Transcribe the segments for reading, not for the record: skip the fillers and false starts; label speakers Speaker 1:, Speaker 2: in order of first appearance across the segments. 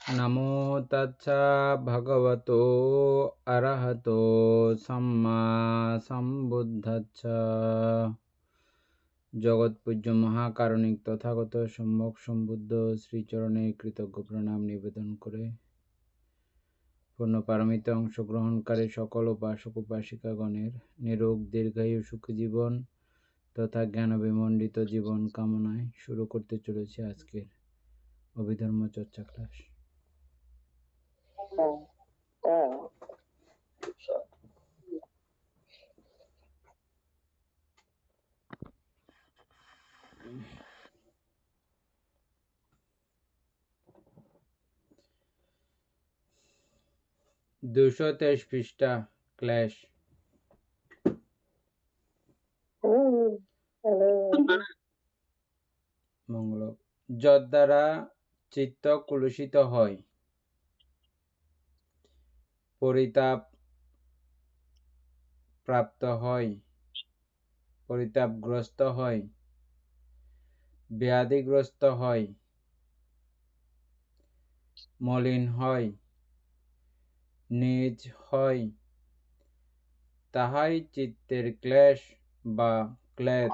Speaker 1: নমো তাচ্ছা ভগবতো অরহতো সম্মা সম্বুদ্ধাচ্ছা। জগৎপূজ্য মহাকারণিক তথাগত সম্যক সম্বুদ্ধ শ্রীচরণে কৃতজ্ঞ প্রণাম নিবেদন করে পূর্ণ পারমিতে অংশগ্রহণকারী সকল উপাসক উপাসিকাগণের নিরোগ দীর্ঘায়ু সুখী জীবন তথা জ্ঞান বিমণ্ডিত জীবন কামনায় শুরু করতে চলেছে আজকের অভিধর্ম চর্চা ক্লাস। দুশো ২৩ পৃষ্ঠা ক্লাস। মঙ্গল যদ্বারা চিত্ত কুলুষিত হয়, পরিতাপ প্রাপ্ত হয়, পরিতাপগ্রস্ত হয়, ব্যাধিগ্রস্ত হয়, মলিন হয়, নিজ হয়, তাহাই চিত্তের ক্লেশ বা ক্লেদ।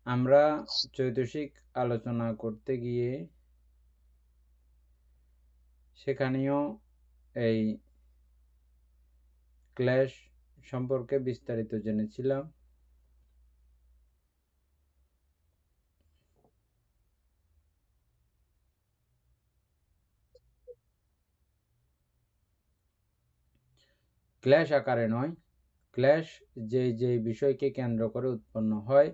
Speaker 1: আমরা চৈতসিক আলোচনা করতে গিয়ে সেখানেও এই ক্লেশ সম্পর্কে বিস্তারিত জেনেছিলাম। ক্লেশ আকারে নয়, ক্লেশ যে যে বিষয়কে কেন্দ্র করে উৎপন্ন হয়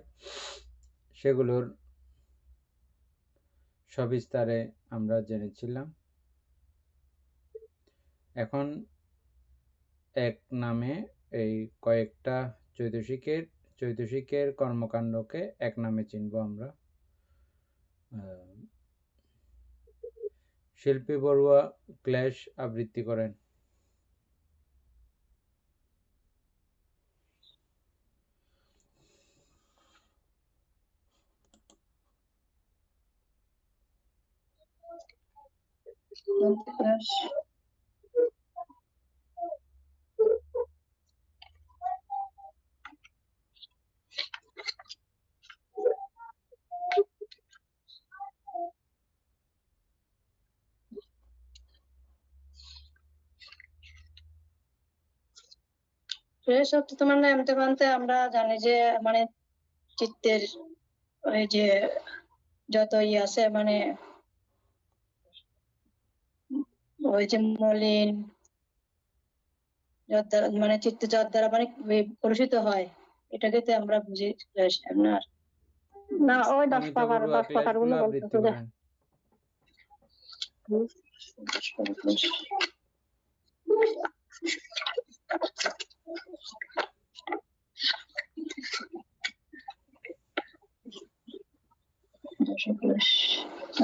Speaker 1: সেগুলোর সবিস্তারে আমরা জেনেছিলাম। এখন এক নামে এই কয়েকটা চৈতসিকের কর্মকাণ্ডকে এক নামে চিনব আমরা। শিল্পী বড়ুয়া ক্লেশ আবৃত্তি করেন।
Speaker 2: ক্লেশ অর্থ মানে এমতে মানতে আমরা জানি যে মানে চিত্তের ওই যে যত আছে মানে ওই যে মলিন মানে চিত্ত যার দ্বারা মানে কলুষিত হয়, এটাকে তো আমরা বুঝি ক্লেশ। না ওই 10 প্রকার গুলো বলতেছে যে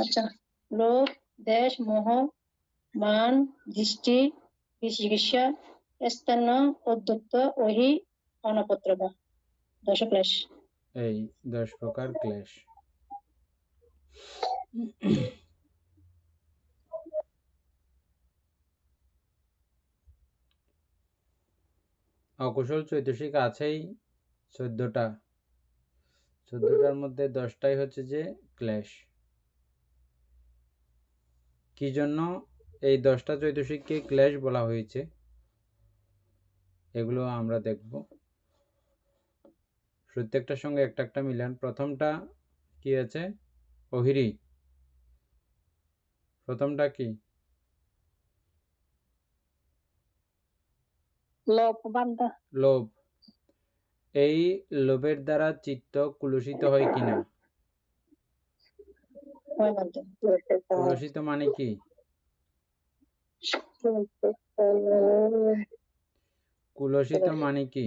Speaker 2: আচ্ছা, লোভ, দেশ, মোহ, মান, দৃষ্টি, বিচিকিৎসা, স্থান, উদ্ধত্ত, ওহি, অনপত্রতা, 10 ক্লেশ।
Speaker 1: এই 10 প্রকার ক্লেশ। অকুশল চৈতসিক আছেই 14টা। 14টার মধ্যে 10টাই হচ্ছে যে ক্লেশ। কি জন্য এই 10টা চৈতসিককে ক্লেশ বলা হয়েছে এগুলো আমরা দেখব। প্রত্যেকটার সঙ্গে একটা একটা মিলান। প্রথমটা কি আছে? অহিরি। প্রথমটা কি? লোভ। এই লোভের দ্বারা চিত্ত কুলুষিত হয় কিনা? কুলুষিত মানে কি? কুলুষিত মানে কি?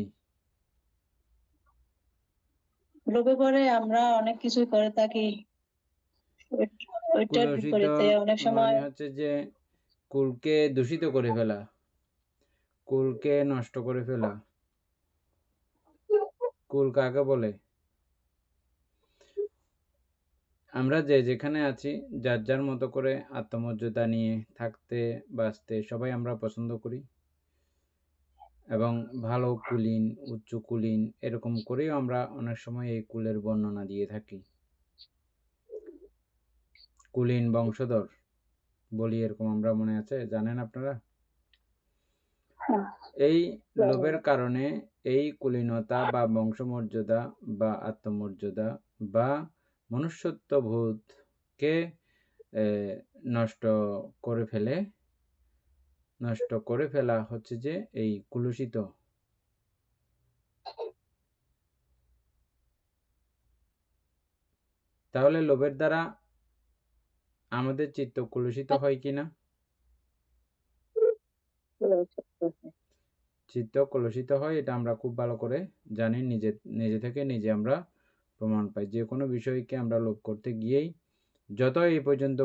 Speaker 2: লোভে পড়ে আমরা অনেক কিছুই করে থাকি।
Speaker 1: কুলুষিত
Speaker 2: অনেক সময়
Speaker 1: হচ্ছে যে কুলকে দূষিত করে ফেলা, কুলকে নষ্ট করে ফেলা। কুল কাকে বলে? আমরা যে যেখানে আছি যার যার মতো করে আত্মমর্যাদা নিয়ে থাকতে বাঁচতে সবাই আমরা পছন্দ করি, এবং ভালো কুলীন, উচ্চ কুলীন এরকম করেও আমরা অনেক সময় এই কুলের বর্ণনা দিয়ে থাকি। কুলীন বংশধর বলি, এরকম আমরা মনে আছে, জানেন আপনারা?
Speaker 2: হ্যাঁ,
Speaker 1: এই লোভের কারণে এই কুলীনতা বা বংশমর্যাদা বা আত্মমর্যাদা বা মনুষ্যত্ববোধকে নষ্ট করে ফেলা হচ্ছে যে এই কুলুষিত। তাহলে লোভের দ্বারা আমাদের চিত্ত কুলুষিত হয় কিনা? চিত্ত কলুষিত হয়, এটা আমরা খুব ভালো করে জানি, নিজে থেকে নিজে আমরা প্রমাণ পাই। যে কোনো বিষয়কে আমরা লোভ করতে গিয়েই যত এই পর্যন্ত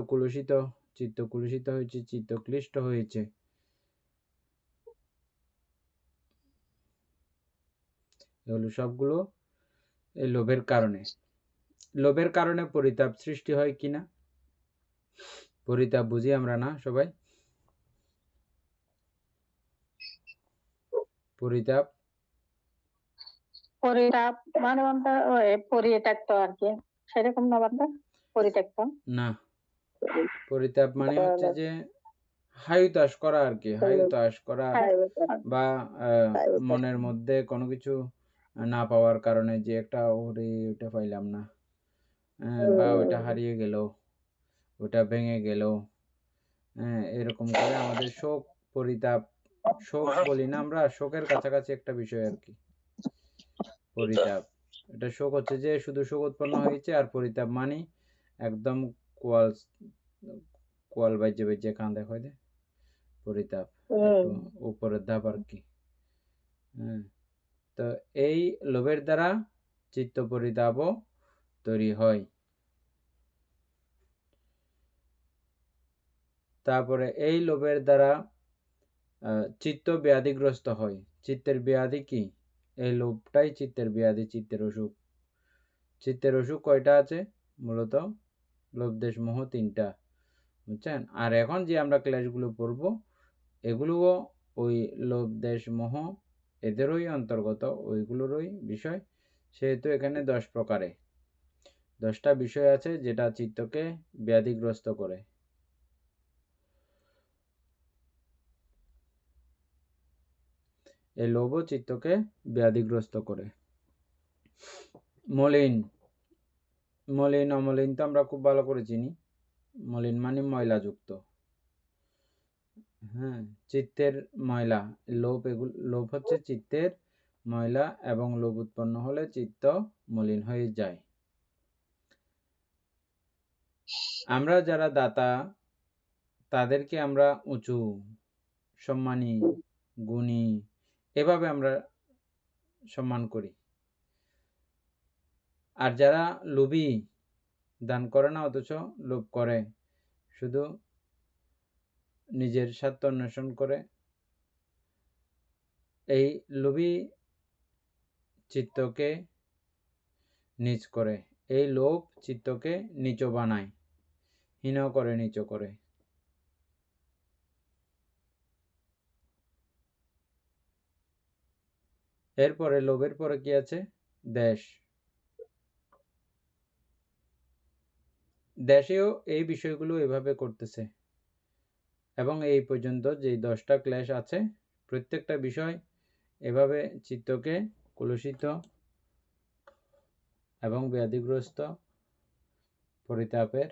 Speaker 1: চিত্ত কলুষিত হয়েছে, চিত্ত ক্লিষ্ট হয়েছে, এগুলো সবগুলো এই লোভের কারণে। লোভের কারণে পরিতাপ সৃষ্টি হয় কিনা? পরিতাপ বুঝি আমরা না সবাই? পরিতাপ
Speaker 2: পরিতাপ মানে পরিত্যক্ত আর কি, সেরকম না বান্দা? পরিত্যক্ত
Speaker 1: না, পরিতাপ মানে হচ্ছে যে হায়ুতাস করা আর কি, হায়ুতাস করা, বা মনের মধ্যে কোনো কিছু না পাওয়ার কারণে যে একটা ওরে ওটা পাইলাম না, বা ওটা হারিয়ে গেল, ওটা ভেঙে গেল, এরকম করে আমাদের শোক, পরিতাপ, শোক বলি না আমরা, শোকের কাছাকাছি একটা বিষয় আর কি পরিতাপ। এটা শোক হচ্ছে যে শুধু শোক উৎপন্ন হয়েছে, আর পরিতাপ মানে একদম কোয়াল বাজে বাজে কান্দে হয় দে, পরিতাপ একটু উপরের ধাপ আর কি। তো এই লোভের দ্বারা চিত্ত পরিতাপও তৈরি হয়। তারপরে এই লোভের দ্বারা চিত্ত ব্যাধিগ্রস্ত হয়। চিত্তের ব্যাধি কি? এই লোভটাই চিত্তের ব্যাধি, চিত্তের অসুখ। চিত্তের অসুখ কয়টা আছে? মূলত লোভ দেশ মোহ তিনটা, বুঝছেন? আর এখন যে আমরা ক্লাসগুলো পড়ব এগুলোও ওই লোভ দেশ মোহ এদেরই অন্তর্গত, ওইগুলোরই বিষয়। সেহেতু এখানে 10 প্রকারে 10টা বিষয় আছে যেটা চিত্তকে ব্যাধিগ্রস্ত করে। এই লোভ চিত্তকে ব্যাধিগ্রস্ত করে। মলিন, মলিন অমলিন তো আমরা খুব ভালো করে চিনি। মলিন মানে ময়লাযুক্ত। হ্যাঁ, চিত্তের ময়লা, লোভ হচ্ছে চিত্তের ময়লা, এবং লোভ উৎপন্ন হলে চিত্ত মলিন হয়ে যায়। আমরা যারা দাতা তাদেরকে আমরা উঁচু, সম্মানী, গুণী এভাবে আমরা সম্মান করি। আর যারা লোভী, দান করে না অথচ লোভ করে, শুধু নিজের স্বার্থ অন্বেষণ করে, এই লোভী চিত্তকে নীচ করে। এই লোভ চিত্তকে নিচ বানায়, হীন করে, নিচ করে। এরপরে লোভের পরে কি আছে? দেশ। দেশেও এই বিষয়গুলো এভাবে করতেছে, এবং এই পর্যন্ত যে 10টা ক্লেশ আছে প্রত্যেকটা বিষয় এভাবে চিত্তকে কলুষিত এবং ব্যাধিগ্রস্ত, পরিতাপের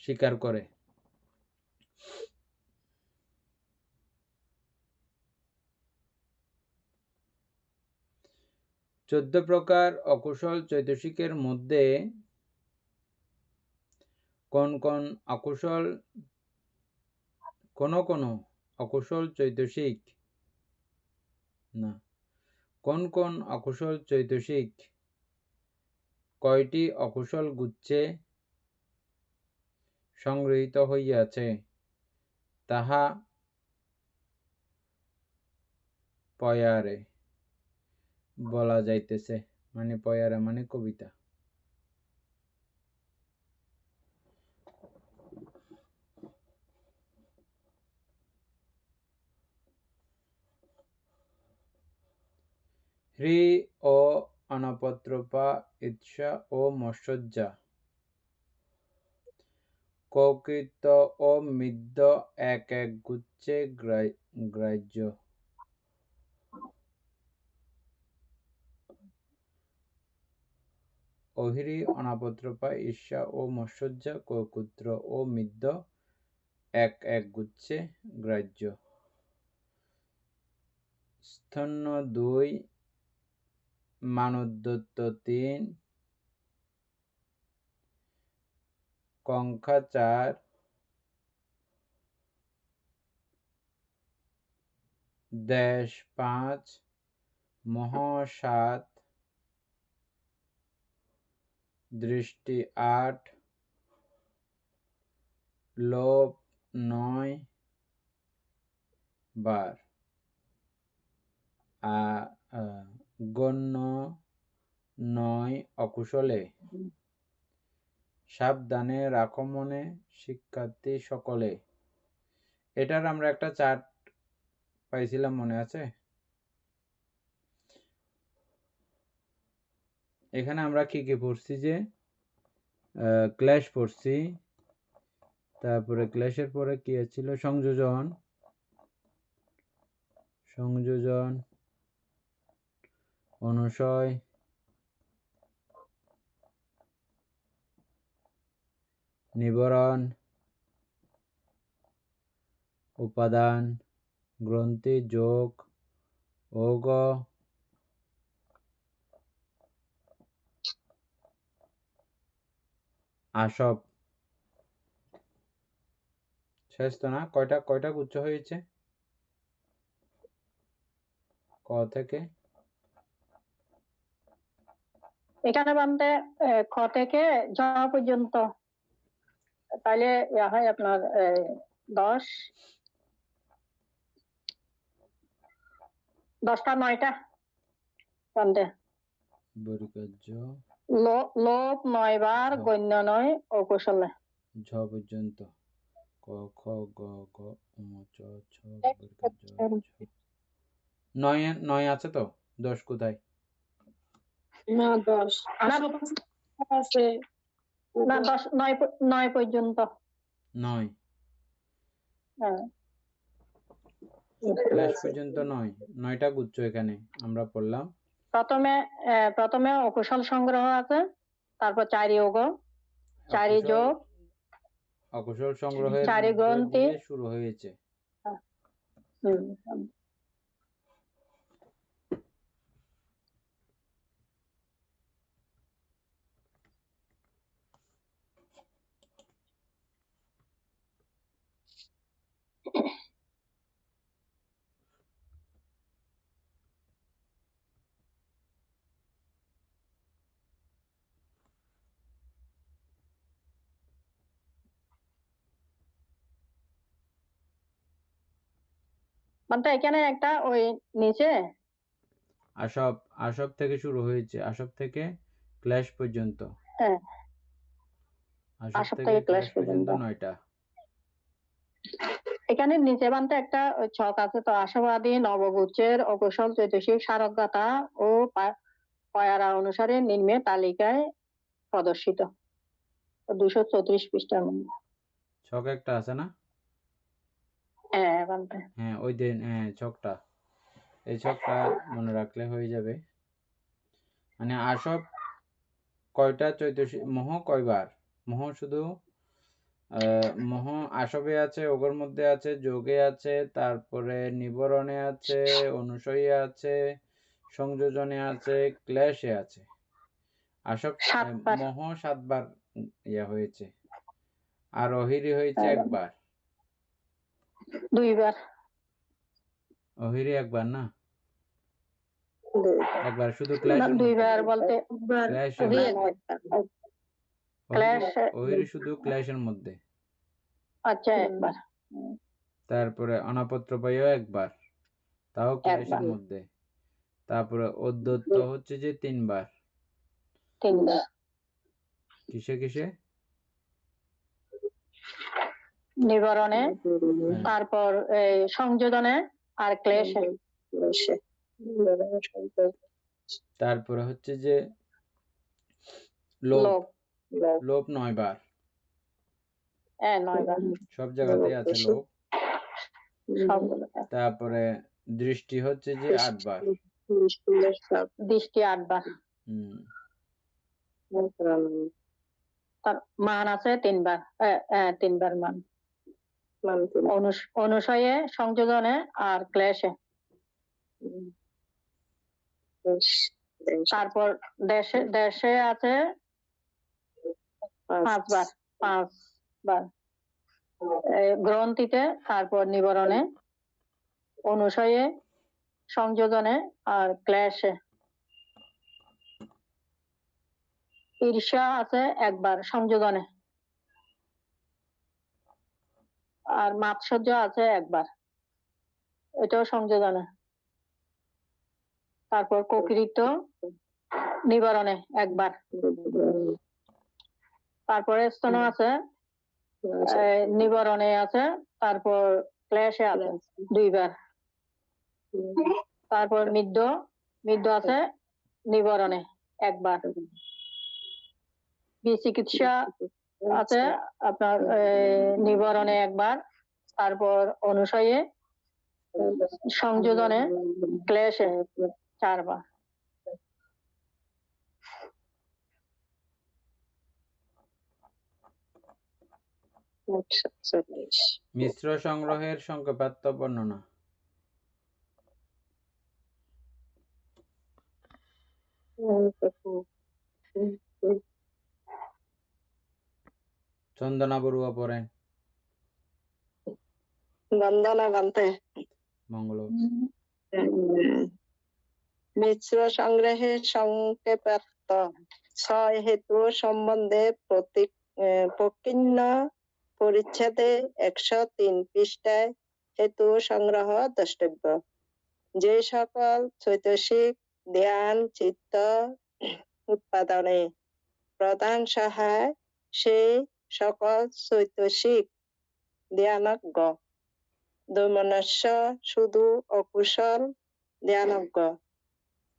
Speaker 1: স্বীকার করে। চোদ্দ প্রকার অকুশল চৈতসিকের মধ্যে কোন অকুশল চৈতসিক কয়টি অকুশল গুচ্ছে সংগৃহীত হইয়াছে তাহা পয়ারে বলা যাইতেছে। মানে পয়ারা মানে কবিতা। হ্রি ও অনপত্রপা ঈর্ষা ও মৎসজ্জা কৌকৃত ও মিদ্য এক এক গুচ্ছে গ্রাহ্য। অহিরি অনাপত্রপা ঈর্ষা ও মৎসজ্জা কৌকুত্র ও মিদ্য এক এক গুচ্ছে গ্রাহ্য। স্তন্য 2 মানোদ্যত্ত 3 কঙ্খা 4 দেশ 5 মোহ 7 দৃষ্টি 8 লোভ 9 বার গণ্য 9 অকুশলে। সাবধানে রাখো মনে শিক্ষার্থী সকলে। এটার আমরা একটা চার্ট পাইছিলাম, মনে আছে? এখানে আমরা কি কি পড়ছি, যে ক্ল্যাশ পড়ছি, তারপরে ক্ল্যাশের পরে কি ছিল, সংযোজন, অনুশয়, নিবরণ, উপাদান, গ্রন্থি, যোগ, ওগ, আসব। শেষ তো না? কয়টা গুচ্ছ হয়েছে ক থেকে?
Speaker 2: এখানে বানতে খ থেকে জ পর্যন্ত, তাহলে হয় আপনার 10টা 9টা বানতে।
Speaker 1: বরিকার্য
Speaker 2: লোভ 9 বার, গণ্য 9 অকুশলে।
Speaker 1: ঝ পর্যন্ত ক খ গ ঘ ঙ চ ছ নয় আছে তো? 10 কোথায়?
Speaker 2: না 10 আছে না, 9 পর্যন্ত।
Speaker 1: 9
Speaker 2: হ্যাঁ,
Speaker 1: ক্লাস পর্যন্ত 9টা গুচ্ছ এখানে আমরা পড়লাম।
Speaker 2: প্রথমে অকুশল সংগ্রহ আছে, তারপর 4 যোগ, 4 যোগ,
Speaker 1: অকুশল সংগ্রহের
Speaker 2: 4
Speaker 1: মধ্যে
Speaker 2: গ্রন্থি
Speaker 1: দিয়ে শুরু হয়েছে।
Speaker 2: মানে এখানে একটা ওই নিচে
Speaker 1: আসব থেকে শুরু হয়েছে, আসব থেকে ক্লাস পর্যন্ত।
Speaker 2: হ্যাঁ,
Speaker 1: আসব থেকে ক্লাস পর্যন্ত 9টা।
Speaker 2: এখানে নিচে বানতে একটা ছক আছে তো, আশাবাদী নবগুচ্ছের অকুশল চৈতসিক সারজ্ঞতা ও পয়ারা অনুসারে নিম্নে তালিকায় প্রদর্শিত। 234 পৃষ্ঠার মধ্যে
Speaker 1: ছক একটা আছে না?
Speaker 2: হ্যাঁ বানতে,
Speaker 1: হ্যাঁ ওই দিন, হ্যাঁ ছকটা, এই ছকটা মনে রাখলে হয়ে যাবে। মানে আসব কয়টা, চৈতসিক মোহ কয়বার? মোহ শুধু মোহ আসবে আছে, ওগর মধ্যে আছে, যোগে আছে, তারপরে নিবরণে আছে, অনুসয়ে আছে, সংযোজনে আছে, ক্লেশে আছে। আসব মোহ 7 বার ইয়া হয়েছে, আর অহিরি হয়েছে 1 বার।
Speaker 2: 2 বার।
Speaker 1: অহিরি 1 বার না, 1 বার শুধু ক্লেশের
Speaker 2: 2 বার বলতে
Speaker 1: অহিরি শুধু ক্লেশের মধ্যে।
Speaker 2: আচ্ছা 1 বার।
Speaker 1: তারপরে অনাপত্র পাইও 1 বার, তাও ক্লেশের মধ্যে। তারপরে অদ্যত্ত হচ্ছে যে 3 বার।
Speaker 2: তিনবার।
Speaker 1: কিসে কিসে?
Speaker 2: নিবারণে,
Speaker 1: হ্যাঁ।
Speaker 2: তারপর সংযোজনে আর ক্লেশে।
Speaker 1: তারপরে হচ্ছে যে লোভ।
Speaker 2: লোভ।
Speaker 1: লোভ 9 বার।
Speaker 2: 9 বার।
Speaker 1: সব জায়গাতেই আছে লোভ।
Speaker 2: সবগুলোতে।
Speaker 1: তারপরে দৃষ্টি হচ্ছে যে 8 বার।
Speaker 2: দৃষ্টি 8 বার। তার মান আছে 3 বার। 3 বার মান। অনুসয়ে, সংযোজনে আর ক্লেশে। তারপর দেশে দেশে আছে 5 বার। 5 বার। গ্রন্থিতে, তারপর নিবারণে, অনুসয়ে, সংযোজনে আর ক্লেশে। ঈর্ষা আছে 1 বার সংযোজনে। আর মাৎসর্য আছে 1 বার, এটাও সংযোজনে। তারপর কোকিরিত নিবারণে 1 বার। তারপরে স্তন আছে নিবারণে আছে, তারপর ক্লেশে আছে 2 বার। তারপর মৃদ্য আছে নিবারণে 1 বার। বিচিকিৎসা আছে আপনার নিবারণে 1 বার, তারপর অনুসয়ে, সংযোজনে, ক্লেশে 4 বার।
Speaker 1: মিশ্র সংগ্রহের সংক্ষেপার্থ বর্ণনা। চন্দনা বড়ুয়া পড়েন।
Speaker 3: বন্দনা গান্তে।
Speaker 1: মঙ্গল।
Speaker 3: মিশ্র সংগ্রহের সংক্ষেপার্থ। 6 হেতু সম্বন্ধে প্রকীর্ণ পরিচ্ছেদে 103 পৃষ্ঠায় হেতু সংগ্রহ দ্রষ্টব্য। যে সকল চৈতসিক ধ্যান চিত্ত উৎপাদনে প্রধান সহায়, সেই সকল চৈতসিক ধ্যানজ্ঞ। দৈমনস্য শুধু অকুশল ধ্যানজ্ঞ।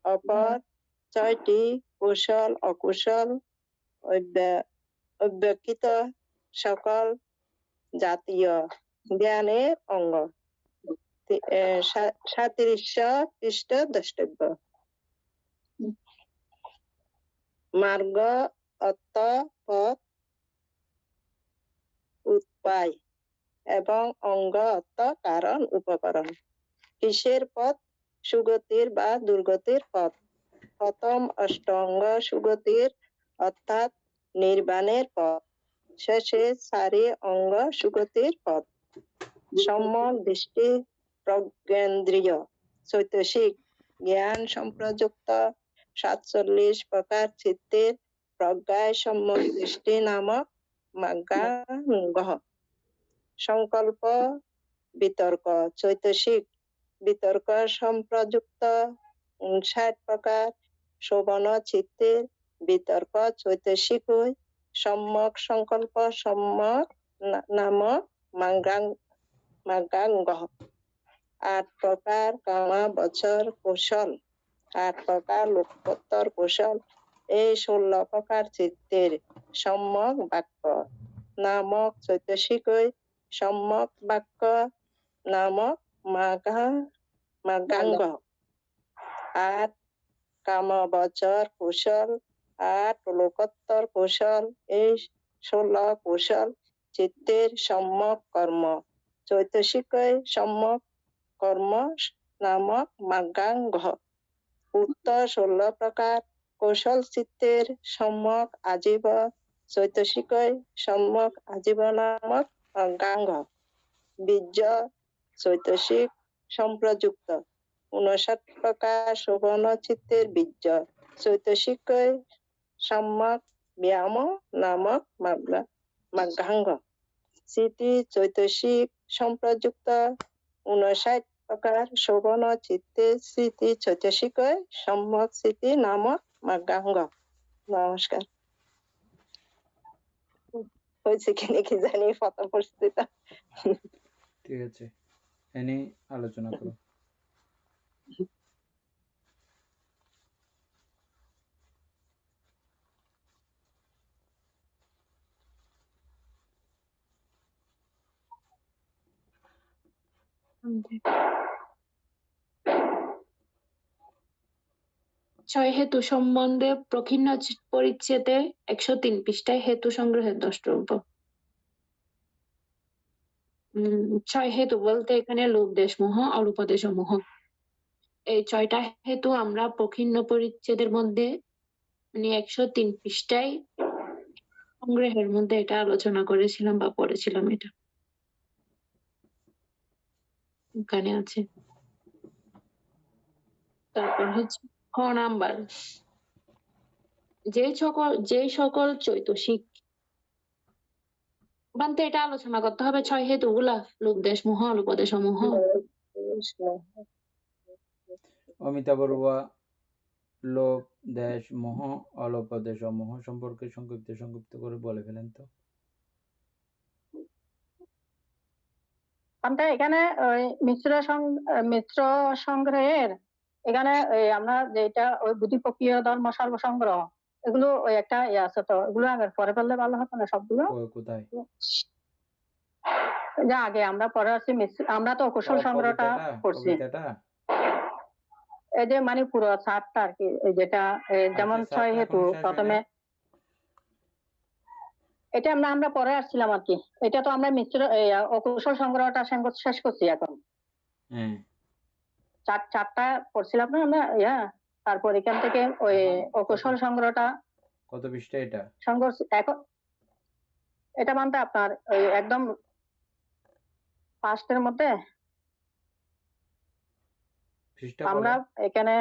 Speaker 3: অপর 6টি কুশল অকুশল অব্যক্তিত সকল জাতীয় জ্ঞানের অঙ্গ। 37 পৃষ্ঠ দ্রষ্টব্য। মার্গ অর্থ পথ, উপায় এবং অঙ্গ অর্থ কারণ উপকরণ। কিসের পথ? সুগতির বা দুর্গতির পথ। প্রথম অষ্টাঙ্গ সুগতির অর্থাৎ নির্বাণের পথ। শেষে 4 অঙ্গ সুগতির পথ। সম্যক দৃষ্টি প্রজ্ঞেন্দ্রিয় চৈতসিক জ্ঞান সম্প্রযুক্ত 47 প্রকার চিত্তের প্রজ্ঞায় সম্যক দৃষ্টি নামক মার্গাঙ্গ। সংকল্প বিতর্ক চৈতসিক বিতর্ক সম্প্রযুক্ত 59 প্রকার শোভন চিত্তের বিতর্ক চৈতসিক সম্যক সংকল্প সম্যক নামক মার্গাঙ্গ। 8 প্রকার কামাবচর কৌশল, 8 প্রকার লোকোত্তর কৌশল, এই 16 প্রকার চিত্তের সম্যক বাক্য নামক চৈতসিক সম্যক বাক্য নামক মার্গাঙ্গ। 8 কামবচর কৌশল, 8 লোকোত্তর কৌশল, এই 16 কৌশল চিত্তের সম্যক কর্ম চৈতসিক সম্যক কর্ম নামক মার্গাঙ্গ। উক্ত 16 প্রকার কৌশল চিত্তের সম্যক আজীব চৈতসিক সম্যক আজীব নামক মার্গাঙ্গ। বীর্য চৈতসিক সম্প্রযুক্ত 59 প্রকার শোভন চিত্তের বীর্য চৈতসিক সম্যক ব্যায়াম নামক মার্গাঙ্গ। স্মৃতি চৈতসিক সম্প্রযুক্ত 59 প্রকার শোভন চিত্তে স্মৃতি চৈতসিক সম্যক স্মৃতি নামক মার্গাঙ্গ। নমস্কার। হয়েছে কি নাকি জানি প্রথম পরিস্থিতি।
Speaker 1: ঠিক আছে, এ নিয়ে আলোচনা করো।
Speaker 4: ছয় হেতু সম্বন্ধে প্রকীর্ণ পরিচ্ছেদে 103 পৃষ্ঠায় হেতু সংগ্রহের দ্রষ্টব্য। ছয় হেতু বলতে এখানে লোভ দেশ মোহ অরূপদেশ মোহ, এই 6টা হেতু আমরা প্রকীর্ণ পরিচ্ছেদের মধ্যে মানে 103 পৃষ্ঠায় সংগ্রহের মধ্যে এটা আলোচনা করেছিলাম বা পড়েছিলাম। এটা এখানে আছে। তারপর হচ্ছে খ নাম্বার, যে সকল চৈতসিক বান্তে এটা আলোচনা করতে হবে। 6 হেতু গুলা লোভ দেশ মোহ অরূপদেশ মোহ।
Speaker 1: অমিতা বড়ুয়া লোভ দেশ মোহ অলোপদেশ মোহ সম্পর্কে সংক্ষিপ্ত করে বলে ফেলেন তো।
Speaker 2: এখানে ওই মিশ্র সংগ্রহের এখানে আমরা যেটা ওই বুদ্ধিপক্ষীয় ধর্ম সর্বসংগ্রহ, এগুলো ওই একটা আছে, তো এগুলো আগে পরে ফেললে ভালো হতো না সবগুলো?
Speaker 1: কোথায়?
Speaker 2: যা আগে আমরা পরে আসছি, আমরা তো কুশল সংগ্রহটা করছি, এই যে মানে পুরো সাতটা আর কি, যেটা যেমন 6 হেতু প্রথমে, এটা আমরা পরে আসছিলাম আর কি। এটা তো আমরা মিশ্র অকুশল সংগ্রহটা শেষ করছি এখন। চারটা পড়ছিলাম না আমরা, তারপর এখান থেকে ওই অকুশল সংগ্রহটা
Speaker 1: কত পৃষ্ঠা এটা
Speaker 2: সংগ্রহ এখন, এটা মানতে আপনার ওই একদম ফার্স্টের মধ্যে আমরা এখানে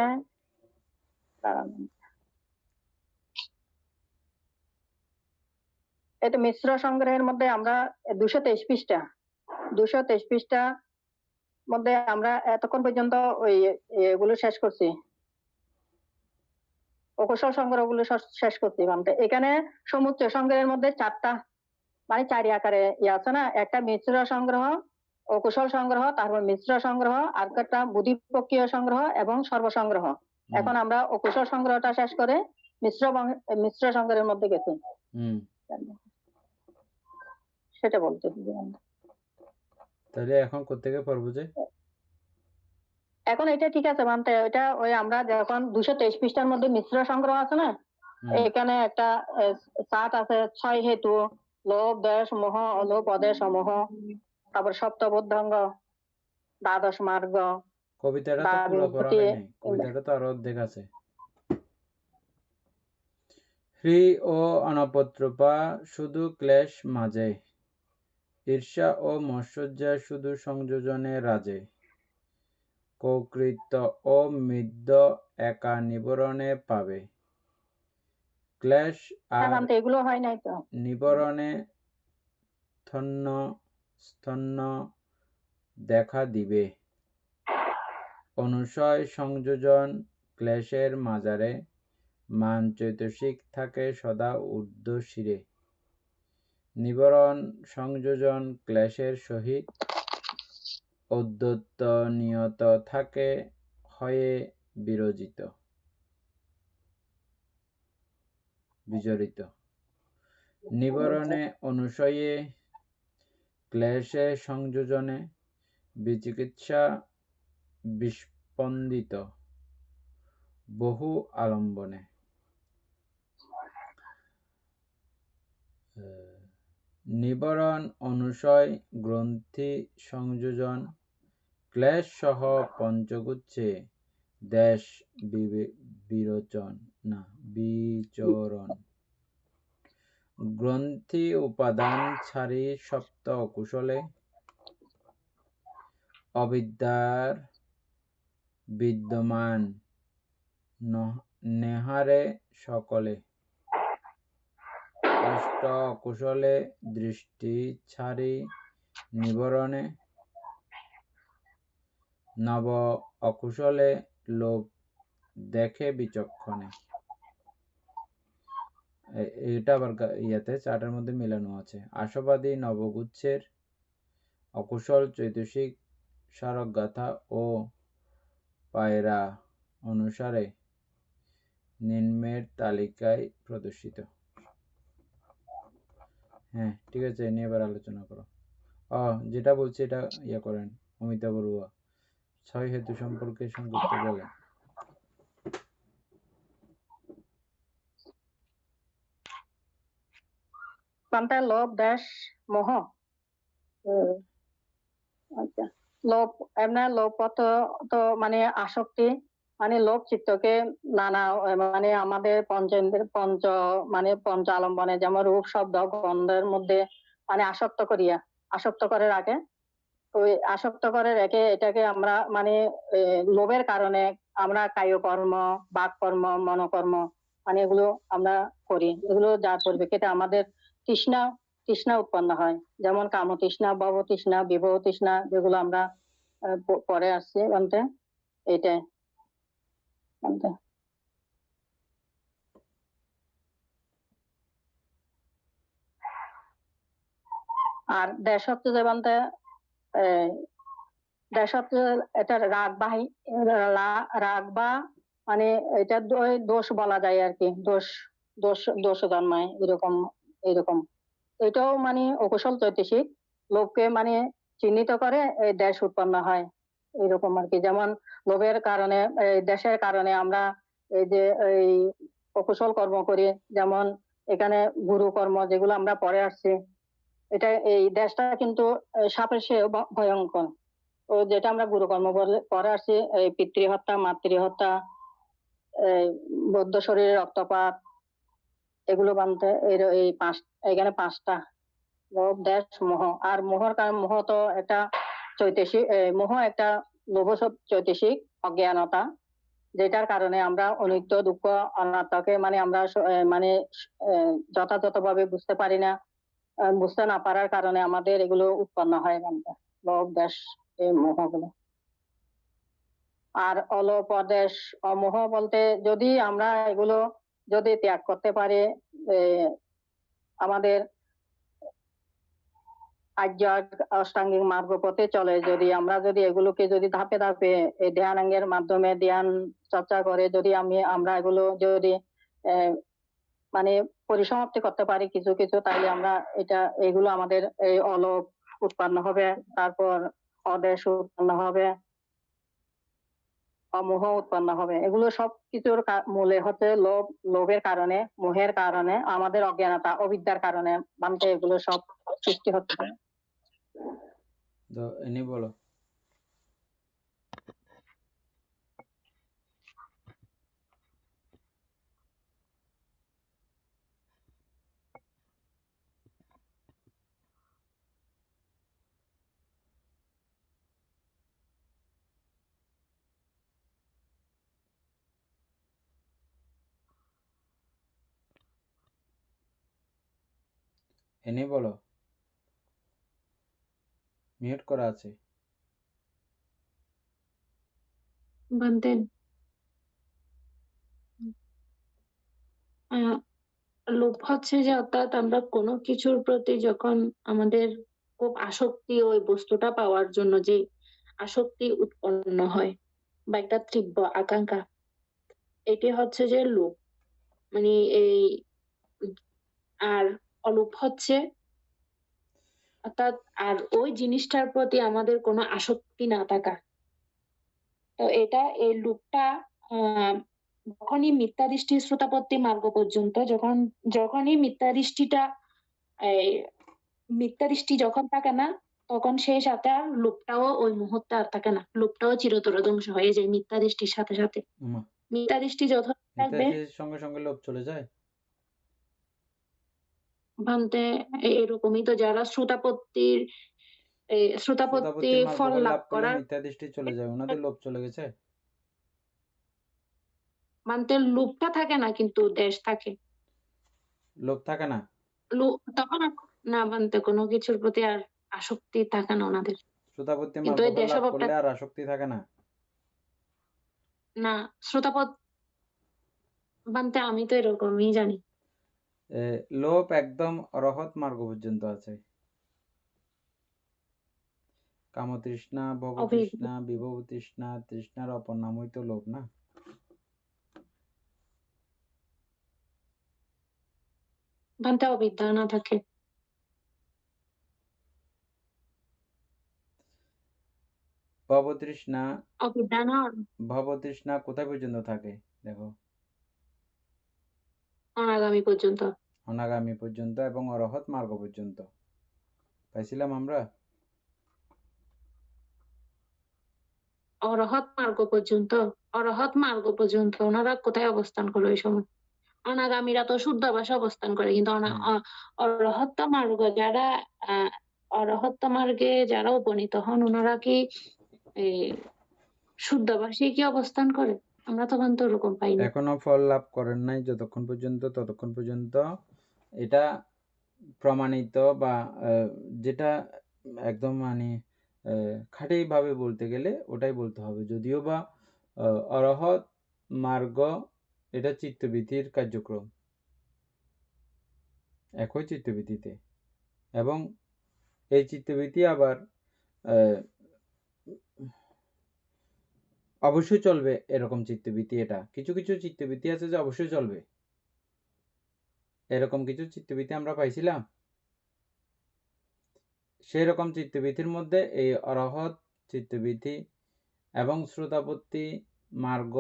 Speaker 2: এটা মিশ্র সংগ্রহের মধ্যে আমরা 223 পৃষ্ঠা মধ্যে আমরা এতক্ষণ পর্যন্ত ওই এগুলো শেষ করছি, অকুশল সংগ্রহগুলো শেষ করছি। মানে এখানে সমুচ্চ সংগ্রহের মধ্যে 4টা মানে 4 আকারে আছে না, একটা মিশ্র সংগ্রহ, অকুশল সংগ্রহ, তারপর মিশ্র সংগ্রহ, আর একটা বুদ্ধিপক্ষীয় সংগ্রহ এবং সর্বসংগ্রহ। এখন আমরা অকুশল সংগ্রহটা শেষ করে মিশ্র সংগ্রহের মধ্যে গেছি, সেটা বলতে।
Speaker 1: তাহলে এখন কোত্থেকে পড়বো যে?
Speaker 2: এখন এটা ঠিক আছে মানতে, এটা ওই আমরা যখন 223 পৃষ্ঠার মধ্যে মিশ্র সংগ্রহ আছে না, এখানে একটা সাত আছে 6 হেতু, লোভ দেশ মোহ অলোপদেশ মোহ, তারপর সপ্তবুদ্ধঙ্গ, দ্বাদশ মার্গ।
Speaker 1: কবিতাটা তো পুরো পড়া হয় নাই, কবিতাটা তো আরো অর্ধেক আছে। হ্রি ও অনপত্রপা শুধু ক্লেশ মাঝে, ঈর্ষা ও মৎসর্যা শুধু সংযোজনে রাজে, কৌকৃত্য ও মিদ্য একা নিবরণে পাবে, ক্লেশ আর
Speaker 2: এগুলো হয় নাই তো
Speaker 1: নিবরণে স্তন্য দেখা দিবে, অনুসয় সংযোজন ক্লেশের মাজারে, মান চৈতসিক থাকে সদা ঊর্ধ্ব শিরে, নিবরণ সংযোজন ক্লেশের সহিত ঔদ্ধত্য নিয়ত থাকে হয়ে বিজড়িত, নিবরণে অনুসয়ে ক্লেশে সংযোজনে বিচিকিৎসা বিস্পন্দিত বহু আলম্বনে, নিবরণ অনুসয় গ্রন্থি সংযোজন ক্লেশ সহ পঞ্চগুচ্ছে দেশ বিচরণ, গ্রন্থি উপাদান ছাড়ি সপ্ত কুশলে, অবিদ্যার বিদ্যমান নেহারে সকলে, অষ্ট কুশলে দৃষ্টি ছাড়ি নিবরণে, নব অকুশলে লোভ দেখে বিচক্ষণে, এটা আবার ইয়াতে চার্টের মধ্যে মেলানো আছে। আশাবাদী নবগুচ্ছের অকুশল চৈতসিক স্মারকগাথা ও পায়রা অনুসারে নিম্নের তালিকায় প্রদর্শিত। হ্যাঁ ঠিক আছে, এ নিয়ে এবার আলোচনা করো। যেটা বলছি এটা ইয়ে করেন অমিতা বড়ুয়া, 6 হেতু সম্পর্কে সংক্ষিপ্ত বলেন।
Speaker 2: কোনটা? লোভ, দেশ, মোহ। আচ্ছা, লোভ এমনি লোভ তো মানে আসক্তি, মানে লোভ চিত্তকে নানা মানে আমাদের পঞ্চেন্দ্র মানে পঞ্চ আলম্বনে যেমন রূপ শব্দ গন্ধের মধ্যে মানে আসক্ত করে রাখে। ওই আসক্ত করে রেখে এটাকে আমরা মানে লোভের কারণে আমরা কায়কর্ম, বাককর্ম, মনোকর্ম মানে এগুলো আমরা করি। এগুলো যার পরিপ্রেক্ষিতে আমাদের তৃষ্ণা তৃষ্ণা উৎপন্ন হয়, যেমন কাম তৃষ্ণা, ভব তৃষ্ণা, বিভব তৃষ্ণা, যেগুলো আমরা পরে আসছি বলতে এইটাই বলতে। আর দেশত্ব যে বলতে দেশত্ব এটা রাগ বা মানে এটা দোষ বলা যায় আর কি, দোষ জন্মায় এরকম এরকম। এটাও মানে অকুশল চৈতসিক লোভকে মানে চিহ্নিত করে এই দেশ উৎপন্ন হয় এরকম আর কি। যেমন লোভের কারণে দেশের কারণে আমরা এই যে এই অকুশল কর্ম করি, যেমন এখানে গুরু কর্ম যেগুলো আমরা পরে আসছি, এটা এই দেশটা কিন্তু সাপেক্ষে ভয়ঙ্কর। তো যেটা আমরা গুরুকর্ম পরে আসছি, এই পিতৃহত্যা, মাতৃহত্যা, বৌদ্ধ শরীরে রক্তপাত, এগুলো বানতে এই এখানে 5টা লোভ, দেশ, মোহ। আর মোহর কারণ মোহ তো একটা চৈতসিক, মোহ একটা লোভ চৈতসিক অজ্ঞানতা, যেটার কারণে আমরা অনিত্য, দুঃখ, অনাত্মাকে মানে আমরা মানে যথাযথভাবে বুঝতে পারি না। বুঝতে না পারার কারণে আমাদের এগুলো উৎপন্ন হয় বানতে লোভ, দেশ, এই মোহগুলো। আর অলোপ, দেশ, অমোহ বলতে যদি আমরা এগুলো যদি ত্যাগ করতে পারি, আমাদের আর্য অষ্টাঙ্গিক মার্গ পথে চলে, যদি আমরা যদি এগুলোকে যদি ধাপে ধাপে ধ্যানাঙ্গের মাধ্যমে ধ্যান চর্চা করে যদি আমরা এগুলো যদি মানে পরিসমাপ্তি করতে পারি কিছু কিছু, তাহলে আমরা এগুলো আমাদের এই অলোপ উৎপন্ন হবে, তারপর অদেশ উৎপন্ন হবে, অমোহ উৎপন্ন হবে। এগুলো সব কিছুর মূলে হচ্ছে লোভের কারণে, মোহের কারণে, আমাদের অজ্ঞানতা, অবিদ্যার কারণে বানতে এগুলো সব সৃষ্টি হচ্ছে।
Speaker 1: এনে বলো। এনে বলো, মিউট করা আছে।
Speaker 4: বানতে লোভ হচ্ছে যে অর্থাৎ আমরা কোনো কিছুর প্রতি যখন আমাদের খুব আসক্তি, ওই বস্তুটা পাওয়ার জন্য যে আসক্তি উৎপন্ন হয় বা একটা তীব্র আকাঙ্ক্ষা, এটি হচ্ছে যে লোভ। মানে এই আর অলোভ হচ্ছে অর্থাৎ আর ওই জিনিসটার প্রতি আমাদের কোনো আসক্তি না থাকা। তো এই লোভটা যখনই মিথ্যা দৃষ্টি শ্রোতাপত্তি মার্গ পর্যন্ত যখনই মিথ্যা দৃষ্টিটা মিথ্যা দৃষ্টি যখন থাকে না, তখন সেই সাথে আর লোভটাও ওই মুহূর্তে আর থাকে না, লোভটাও চিরতর ধ্বংস হয়ে যায় মিথ্যা দৃষ্টির সাথে সাথে। মিথ্যা দৃষ্টি যত থাকবে
Speaker 1: সঙ্গে সঙ্গে লোভ চলে যায়
Speaker 4: ভান্তে। এরকমই তো যারা শ্রোতাপত্তি ফল লাভ করার
Speaker 1: মিথ্যা দৃষ্টি চলে যায়, ওনাদের লোভ চলে গেছে।
Speaker 4: মানতে লোভটা থাকে না, কিন্তু দেশ থাকে।
Speaker 1: লোভ থাকে না
Speaker 4: তখন না মানতে কোনো কিছুর প্রতি আর আসক্তি থাকে না ওনাদের।
Speaker 1: শ্রোতাপত্তি
Speaker 4: কিন্তু এই দেশভাবটা
Speaker 1: আর আসক্তি থাকে না।
Speaker 4: না, শ্রোতাপদ মানতে আমি তো এরকমই জানি।
Speaker 1: লোভ একদম অরহৎ মার্গ পর্যন্ত আছে। কামতৃষ্ণা, ভবতৃষ্ণা, বিভব তৃষ্ণা, তৃষ্ণার অপর নামই তো লোভ না?
Speaker 4: ভান্তে অবিদ্যা না থাকে।
Speaker 1: ভবতৃষ্ণা,
Speaker 4: অবিদ্যা না
Speaker 1: ভবতৃষ্ণা কোথায় পর্যন্ত থাকে দেখো?
Speaker 4: অনাগামী পর্যন্ত।
Speaker 1: অনাগামী পর্যন্ত এবং অরহৎ মার্গ পর্যন্ত। পাইছিলাম আমরা?
Speaker 4: অরহৎ মার্গ পর্যন্ত। অরহৎ মার্গ পর্যন্ত ওনারা কোথায় অবস্থান করলো এই সময়? অনাগামীরা তো শুদ্ধাবাসে অবস্থান করে, কিন্তু অরহত্ত মার্গ যারা আহ অরহত্ত মার্গে যারা উপনীত হন ওনারা কি এই শুদ্ধাবাসে কি অবস্থান করে? আমরা তখন তো ওরকম পাইনি।
Speaker 1: এখনো ফল লাভ করেন নাই যতক্ষণ পর্যন্ত, ততক্ষণ পর্যন্ত এটা প্রমাণিত বা যেটা একদম মানে খাঁটি ভাবে বলতে গেলে ওটাই বলতে হবে। যদিও বা অরহৎ মার্গ এটা চিত্তবৃত্তির কার্যক্রম, একই চিত্তবৃত্তিতে, এবং এই চিত্তবৃত্তি আবার অবশ্যই চলবে এরকম চিত্তবৃত্তি। এটা কিছু কিছু চিত্তবৃত্তি আছে যে অবশ্যই চলবে, এরকম কিছু চিত্তবৃত্তি আমরা পাইছিলাম। সেই রকম চিত্তবৃত্তির মধ্যে এই অরহৎ চিত্তবৃত্তি এবং শ্রোতাপত্তি মার্গ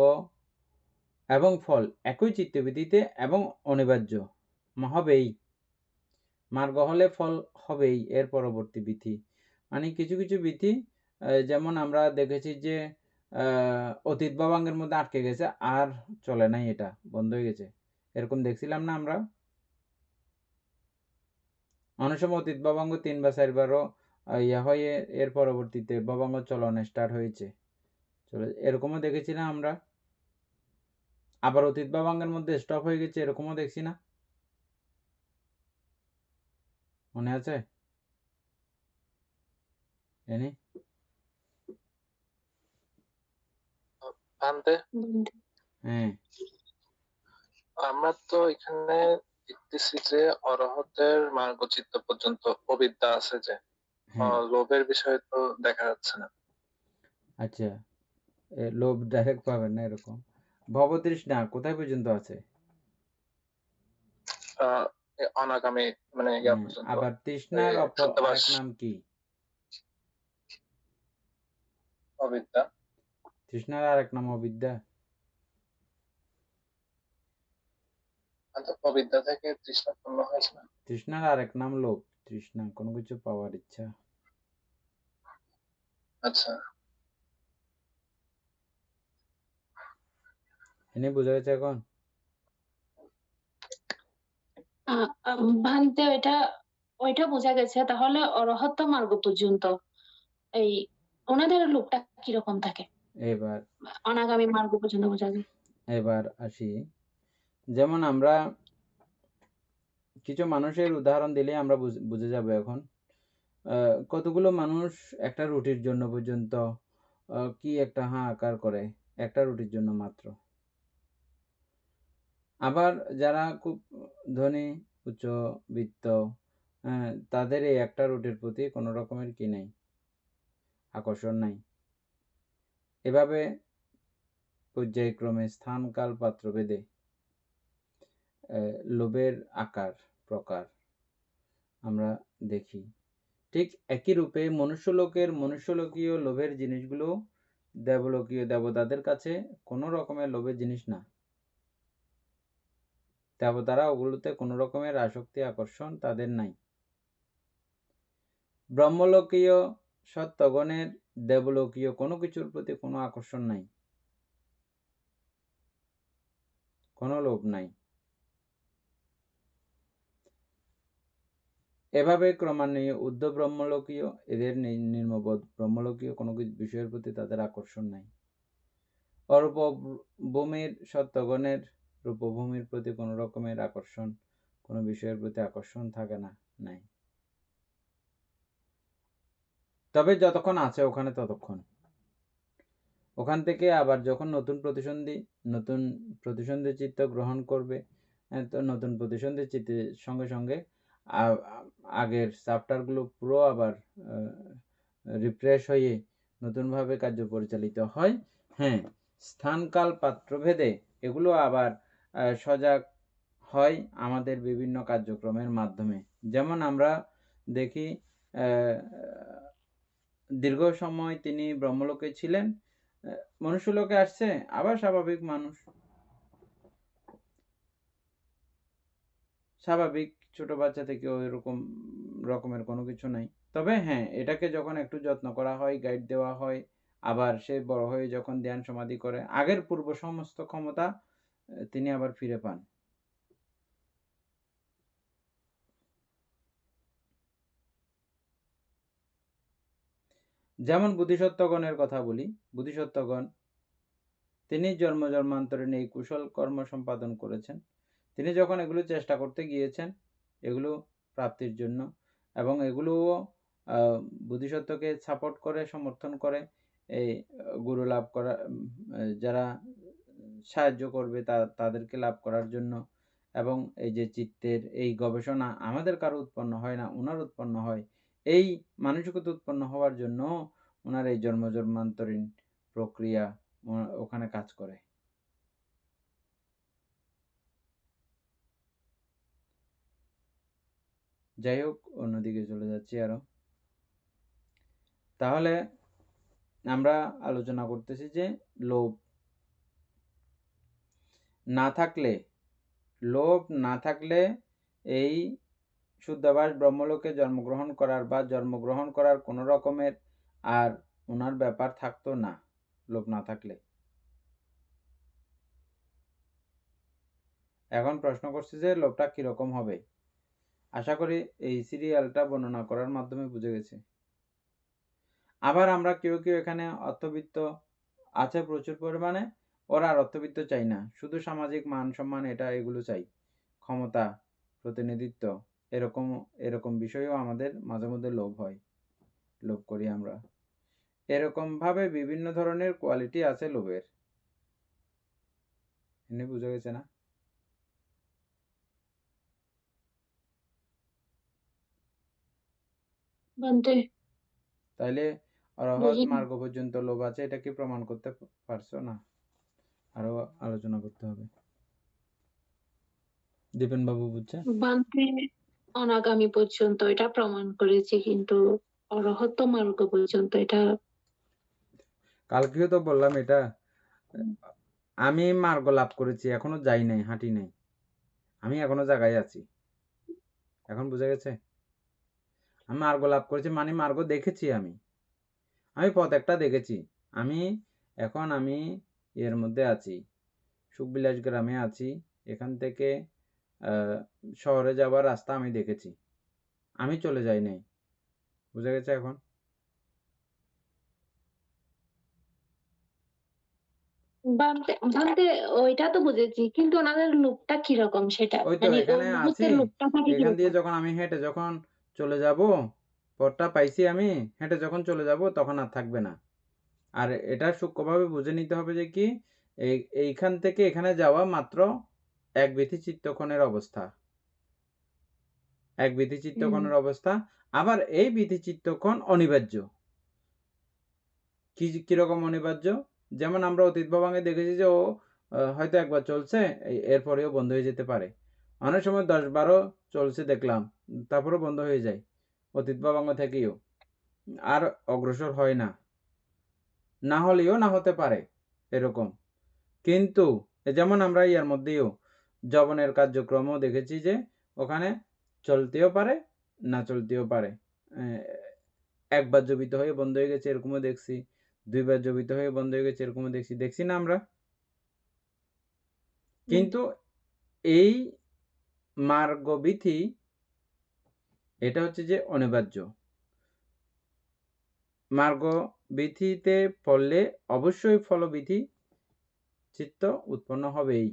Speaker 1: এবং ফল একই চিত্তবৃত্তিতে এবং অনিবার্য হবেই। মার্গ হলে ফল হবেই এর পরবর্তী বিধি। মানে কিছু কিছু বিধি যেমন আমরা দেখেছি যে অতীত ভাবাঙ্গের মধ্যে আটকে গেছে, আর চলে নাই, এটা বন্ধ হয়ে গেছে, এরকম দেখছিলাম না আমরা? অনেক সময় অতীত ভাবাঙ্গ 3 বা 4 বারও ইয়া হয়ে এর পরবর্তীতে ভাবাঙ্গ চলন স্টার্ট হয়েছে, চলে, এরকমও দেখেছি না আমরা? আবার অতীত ভাবাঙ্গের মধ্যে স্টপ হয়ে গেছে, এরকমও দেখছি না? মনে আছে জানি?
Speaker 5: ভান্তে
Speaker 1: হ্যাঁ,
Speaker 5: আমরা তো এখানে দেখতেছি যে অরহতের মার্গচিত্ত পর্যন্ত অবিদ্যা আছে, যে
Speaker 1: হ্যাঁ।
Speaker 5: লোভের বিষয়ে তো দেখা যাচ্ছে না।
Speaker 1: আচ্ছা, লোভ ডাইরেক্ট পাবেন না এরকম। ভবতৃষ্ণা কোথায় পর্যন্ত আছে?
Speaker 5: অনাগামী মানে ইয়া পর্যন্ত।
Speaker 1: আবার তৃষ্ণার
Speaker 5: শুদ্ধবাস
Speaker 1: আরেক নাম কি?
Speaker 5: অবিদ্যা।
Speaker 1: তৃষ্ণার আরেক নাম অবিদ্যা।
Speaker 5: অবিদ্যা থেকে তৃষ্ণা পূর্ণ হয়েছে না?
Speaker 1: তৃষ্ণার আরেক নাম লোভ। তৃষ্ণা কোনো কিছু পাওয়ার ইচ্ছা।
Speaker 5: আচ্ছা,
Speaker 1: এনে বোঝা গেছে এখন?
Speaker 4: ভান্তে ওইটা বোঝা গেছে। তাহলে অরহত্ত মার্গ পর্যন্ত এই ওনাদের লোকটা কিরকম থাকে?
Speaker 1: এবার
Speaker 4: অনাগামী মার্গ পর্যন্ত বোঝা যায়।
Speaker 1: এবার আসি, যেমন আমরা কিছু মানুষের উদাহরণ দিলে আমরা বুঝে যাব এখন। কতগুলো মানুষ একটা রুটির জন্য পর্যন্ত কি একটা হাহাকার করে, একটা রুটির জন্য মাত্র। আবার যারা খুব ধনী উচ্চবিত্ত, তাদের এই একটা রুটির প্রতি কোনো রকমের কি নেই, আকর্ষণ নাই। এভাবে পর্যায়ক্রমে স্থান কাল পাত্র ভেদে লোভের আকার প্রকার আমরা দেখি। ঠিক একই রূপে মনুষ্যলোকীয় লোভের জিনিসগুলো দেবলোকীয় দেবতাদের কাছে কোনো রকমের লোভের জিনিস না। দেবতারা ওগুলোতে কোনো রকমের আসক্তি আকর্ষণ তাদের নাই। ব্রহ্মলোকীয় সত্যগণের দেবলোকীয় কোনো কিছুর প্রতি কোনো আকর্ষণ নাই, কোনো লোভ নাই। এভাবে ক্রমান্বয়ে ঊর্ধ্ব ব্রহ্মলোকীয় এদের নিম্নবোধ ব্রহ্মলোকীয় কোনো বিষয়ের প্রতি তাদের আকর্ষণ নাই। অরূপ ভূমির সত্যগণের রূপভূমির প্রতি কোনো রকমের আকর্ষণ, কোনো বিষয়ের প্রতি আকর্ষণ থাকে না, নাই। তবে যতক্ষণ আছে ওখানে ততক্ষণ, ওখান থেকে আবার যখন নতুন প্রতিসন্ধি চিত্ত গ্রহণ করবে, তো নতুন প্রতিসন্ধি চিত্তের সঙ্গে সঙ্গে আগের চ্যাপ্টারগুলো পুরো আবার রিফ্রেশ হয়ে নতুনভাবে কার্য পরিচালিত হয়। হ্যাঁ, স্থানকাল পাত্রভেদে এগুলো আবার সজাগ হয় আমাদের বিভিন্ন কার্যক্রমের মাধ্যমে। যেমন আমরা দেখি দীর্ঘ সময় তিনি ব্রহ্মলোকে ছিলেন, মনুষ্যলোকে আসছে, আবার স্বাভাবিক মানুষ, স্বাভাবিক ছোট বাচ্চা থেকে এরকম রকমের কোনো কিছু নাই। তবে হ্যাঁ, এটাকে যখন একটু যত্ন করা হয়, গাইড দেওয়া হয়, আবার সে বড় হয়ে যখন ধ্যান সমাধি করে, আগের পূর্ব সমস্ত ক্ষমতা তিনি আবার ফিরে পান। যেমন বোধিসত্ত্বগণের কথা বলি, বোধিসত্ত্বগণ তিনি জন্ম জন্মান্তরে এই কুশল কর্ম সম্পাদন করেছেন। তিনি যখন এগুলো চেষ্টা করতে গিয়েছেন এগুলো প্রাপ্তির জন্য, এবং এগুলোও বোধিসত্ত্বকে সাপোর্ট করে, সমর্থন করে, এই গুরু লাভ করা, যারা সাহায্য করবে তাদেরকে লাভ করার জন্য। এবং এই যে চিত্তের এই গবেষণা আমাদের কারো উৎপন্ন হয় না, ওনার উৎপন্ন হয়। এই মানসিকতা উৎপন্ন হওয়ার জন্য ওনার এই জন্ম জন্মান্তরীণ প্রক্রিয়া ওখানে কাজ করে। যাই হোক, অন্যদিকে চলে যাচ্ছি আরো। তাহলে আমরা আলোচনা করতেছি যে লোভ না থাকলে এই শুদ্ধাভাস ব্রহ্মলোকে জন্মগ্রহণ করার কোনো রকমের আর ওনার ব্যাপার থাকতো না, লোভ না থাকলে। এখন প্রশ্ন করছি যে লোভটা কিরকম হবে। আশা করি এই সিরিয়ালটা বর্ণনা করার মাধ্যমে বুঝে গেছে। আবার আমরা কেউ এখানে অর্থবিত্ত আছে প্রচুর পরিমাণে, ওরা আর অর্থবিত্ত চাই না, শুধু সামাজিক মান সম্মান এগুলো চাই, ক্ষমতা, প্রতিনিধিত্ব, এরকম বিষয়েও আমাদের মাঝে মধ্যে লোভ করি আমরা। এরকম ভাবে বিভিন্ন ধরনের কোয়ালিটি আছে লোভের। এনে বুঝা গেছে না? তাইলে অরহত মার্গ পর্যন্ত লোভ আছে, এটা কি প্রমাণ করতে পারছো না? আরো আলোচনা করতে হবে। দীপেন বাবু বুঝছে?
Speaker 4: বান্তে অনাগামী পর্যন্ত এটা প্রমাণ করেছি, কিন্তু অরহত মার্গ পর্যন্ত এটা
Speaker 1: কালকেও তো বললাম এটা, আমি মার্গ লাভ করেছি, এখনো যাই নাই, হাঁটি নাই, আমি এখনো জায়গায় আছি। এখন বুঝা গেছে? আমি মার্গ লাভ করেছি মানে মার্গ দেখেছি, আমি পথ একটা দেখেছি। আমি এর মধ্যে আছি, সুখবিলাস গ্রামে আছি। এখান থেকে শহরে যাবার রাস্তা আমি দেখেছি, আমি চলে যাই নাই। বুঝা গেছে এখন?
Speaker 4: বান্তে ওইটা তো বুঝেছি, কিন্তু ওনাদের লোকটা কিরকম সেটা,
Speaker 1: ওই তো
Speaker 4: মানে
Speaker 1: এখানে
Speaker 4: ওই
Speaker 1: আছি,
Speaker 4: মুহূর্তের লোকটা থাকে
Speaker 1: এখান দিয়ে
Speaker 4: কিরকম?
Speaker 1: যখন আমি হেঁটে যখন চলে যাব, পথটা পাইছি, আমি হেঁটে যখন চলে যাব তখন আর থাকবে না। আর এটা সূক্ষ্মভাবে বুঝে নিতে হবে যে কি, এইখান থেকে এখানে যাওয়া মাত্র এক বিধি চিত্তক্ষণের অবস্থা, এক বিধি চিত্তক্ষণের অবস্থা। আবার এই বিধি চিত্তক্ষণ অনিবার্য। কিরকম অনিবার্য? যেমন আমরা অতীত ভবাঙ্গে দেখেছি যে ও হয়তো একবার চলছে, এরপরেও বন্ধ হয়ে যেতে পারে। অনেক সময় 10-12 চলছে দেখলাম, তারপরেও বন্ধ হয়ে যায়, অতীত ভবাঙ্গ থেকেও আর অগ্রসর হয় না, না হলেও না হতে পারে এরকম। কিন্তু যেমন আমরা ইয়ার মধ্যেও যবনের কার্যক্রমও দেখেছি যে ওখানে চলতেও পারে, না চলতেও পারে। একবার জবিত হয়ে বন্ধ হয়ে গেছে এরকমও দেখছি, 2বার জবিত হয়ে বন্ধ হয়ে গেছে এরকমও দেখছি না আমরা? কিন্তু এই মার্গবিধি এটা হচ্ছে যে অনিবার্য। মার্গবিধিতে পড়লে অবশ্যই ফলবিধি চিত্ত উৎপন্ন হবেই,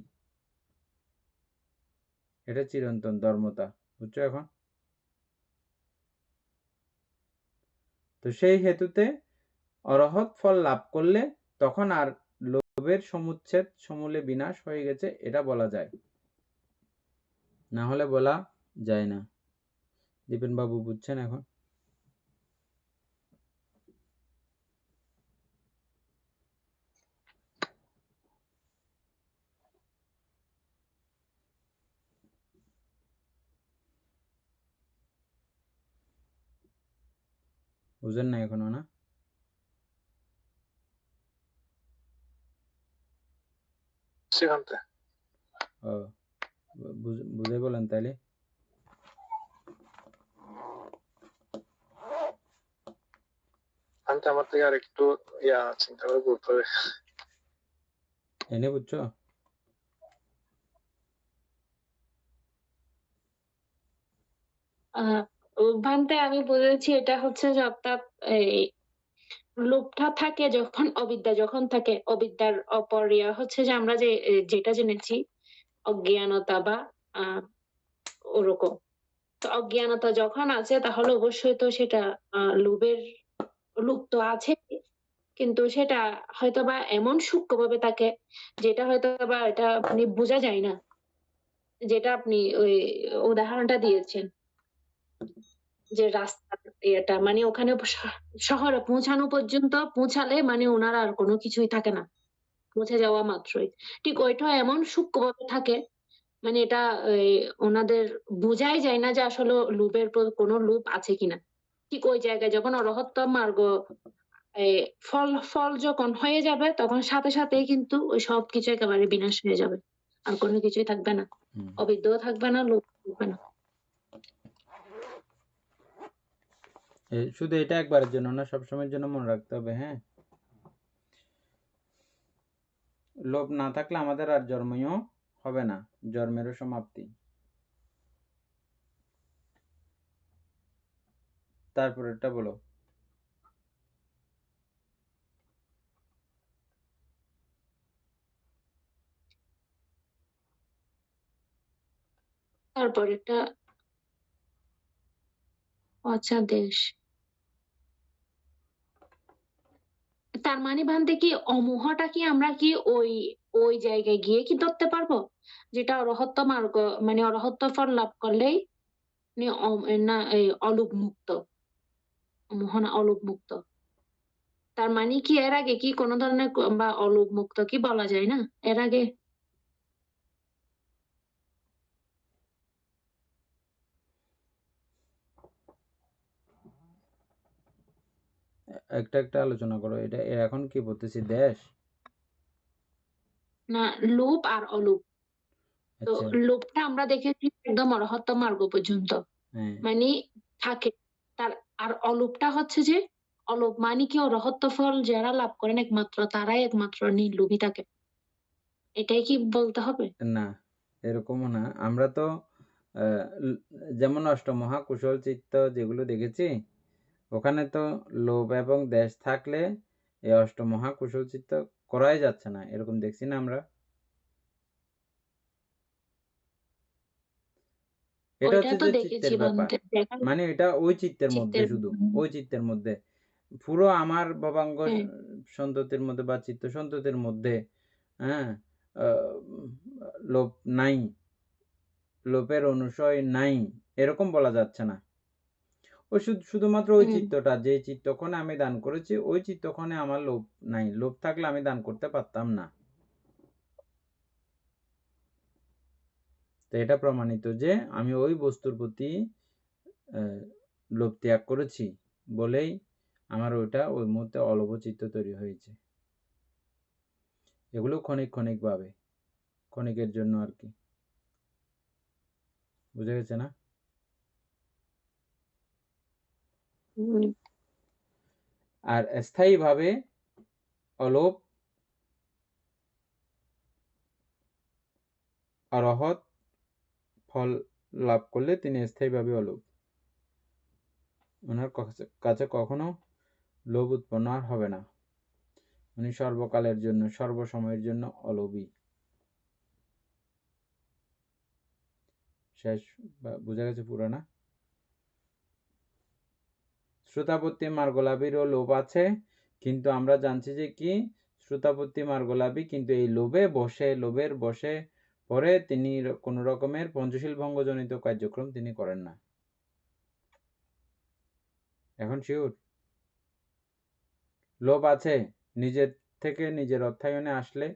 Speaker 1: এটা চিরন্তন ধর্মতা। বুঝছো এখন? তো সেই হেতুতে অরহৎ ফল লাভ করলে তখন আর লোভের সমুচ্ছেদ সমূলে বিনাশ হয়ে গেছে, এটা বলা যায়। না হলে বলা যায় না। দীপেন বাবু বুঝছেন এখন? বুঝেন না এখনো না?
Speaker 5: সেখানতে
Speaker 1: ও বুঝে বলেন তাইলে।
Speaker 5: আমি তো আমার থেকে আর একটু চিন্তা করে বলতে হবে।
Speaker 1: এনে বুঝছো?
Speaker 4: ভান্তে আমি বুঝেছি এটা হচ্ছে যে অর্থাৎ এই লোভটা থাকে যখন অবিদ্যা যখন থাকে, অবিদ্যার অপর হচ্ছে যে আমরা যে যেটা জেনেছি অজ্ঞানতা বা আহ ওরকম। তো অজ্ঞানতা যখন আছে তাহলে অবশ্যই তো সেটা লোভের লোভ তো আছে, কিন্তু সেটা হয়তোবা এমন সূক্ষ্মভাবে থাকে যেটা হয়তোবা এটা আপনি বোঝা যায় না, যেটা আপনি ওই উদাহরণটা দিয়েছেন যে রাস্তার ইয়েটা মানে ওখানে শহরে পৌঁছানো পর্যন্ত পৌঁছালে মানে ওনার আর কোনো কিছুই থাকে না, পৌঁছে যাওয়া মাত্রই। ঠিক ওইটা এমন সূক্ষ্মভাবে থাকে মানে এটা ওনাদের বোঝাই যায় না যে আসলে লোভের কোনো লোভ আছে কিনা। ঠিক ওই জায়গায় যখন অরহত্ত মার্গ এই ফল ফল যখন হয়ে যাবে তখন সাথে সাথেই কিন্তু ওই সব কিছু একেবারে বিনাশ হয়ে যাবে, আর কোনো কিছুই থাকবে না, অবিদ্যাও থাকবে না, লোভ থাকবে না।
Speaker 1: শুধু এটা একবারের জন্য না, সবসময়ের জন্য মনে রাখতে হবে। হ্যাঁ, লোভ না থাকলে আমাদের আর জন্মও হবে না, জন্মেরও সমাপ্তি। তারপর এটা বলো।
Speaker 4: তারপর এটা আচ্ছা দেশ, তার মানে ভান্তে কি অমোহটা কি আমরা কি ওই ওই জায়গায় গিয়ে কি ধরতে পারবো, যেটা অরহত্ত মার্গ মানে অরহত্ত ফল লাভ করলেই না এই অলোভ মুক্ত, মোহনা অলোভ মুক্ত। তার মানে কি এর আগে কি কোনো ধরনের বা অলোভ মুক্ত কি বলা যায় না এর আগে?
Speaker 1: একটা একটা আলোচনা করো। এটা এখন কি বলতেছি, দেশ
Speaker 4: না, লোভ আর অলোভ। তো
Speaker 1: আচ্ছা।
Speaker 4: লোভটা আমরা দেখেছি একদম অরহত্ত মার্গ পর্যন্ত
Speaker 1: হ্যাঁ,
Speaker 4: মানে থাকে। তার আর অলোভটা হচ্ছে যে অলোভ মানে কি অরহত্ত ফল যারা লাভ করেন একমাত্র তারাই একমাত্র নির্লোভী থাকে, এটাই কি বলতে হবে?
Speaker 1: না এরকমও না। আমরা তো যেমন অষ্টমহাকুশল চিত্ত যেগুলো দেখেছি, ওখানে তো লোভ এবং দেশ থাকলে এই অষ্টমহাকুশল চিত্ত করাই যাচ্ছে না, এরকম দেখছি না আমরা। এটা
Speaker 4: ওইটা
Speaker 1: হচ্ছে
Speaker 4: তো
Speaker 1: যে
Speaker 4: দেখেছি
Speaker 1: চিত্তের ব্যাপার,
Speaker 4: বান্ধব দেখা
Speaker 1: মানে এটা ওই চিত্তের মধ্যে,
Speaker 4: চিত্তের
Speaker 1: শুধু ওই চিত্তের মধ্যে। পুরো আমার ভবাঙ্গ
Speaker 4: হ্যাঁ
Speaker 1: সন্ততির মধ্যে বা চিত্ত সন্ততির মধ্যে, হ্যাঁ, লোভ নাই, লোভের অনুসয় নাই, এরকম বলা যাচ্ছে না। ওই শুধুমাত্র ওই চিত্তটা, যে চিত্তক্ষণে আমি দান করেছি ওই চিত্তক্ষণে আমার লোভ নাই। লোভ থাকলে আমি দান করতে পারতাম না। তো এটা প্রমাণিত যে আমি ওই বস্তুর প্রতি লোভ ত্যাগ করেছি বলেই আমার ওইটা ওই মুহূর্তে অলোভ চিত্ত তৈরি হয়েছে। এগুলো ক্ষণিক ক্ষণিক ভাবে, ক্ষণিকের জন্য আর কি। বুঝে গেছে না? আর স্থায়ীভাবে অলোভ অরহৎ ফল লাভ করলে তিনি স্থায়ীভাবে অলোভ, ওনার কাছে কখনো লোভ উৎপন্ন আর হবে না। উনি সর্বকালের জন্য, সর্বসময়ের জন্য অলোভী। শেষ? বুঝা গেছে পুরো না? শ্রোতাপত্তি মার্গলাভীরও লোভ আছে, কিন্তু আমরা জানছি যে কি শ্রোতাপত্তি মার্গলাভী কিন্তু এই লোভে বসে, লোভের বসে পরে তিনি কোনো রকমের পঞ্চশীল ভঙ্গজনিত কার্যক্রম তিনি করেন না। এখন শিওর? লোভ আছে, নিজের থেকে নিজের অর্থায়নে আসলে,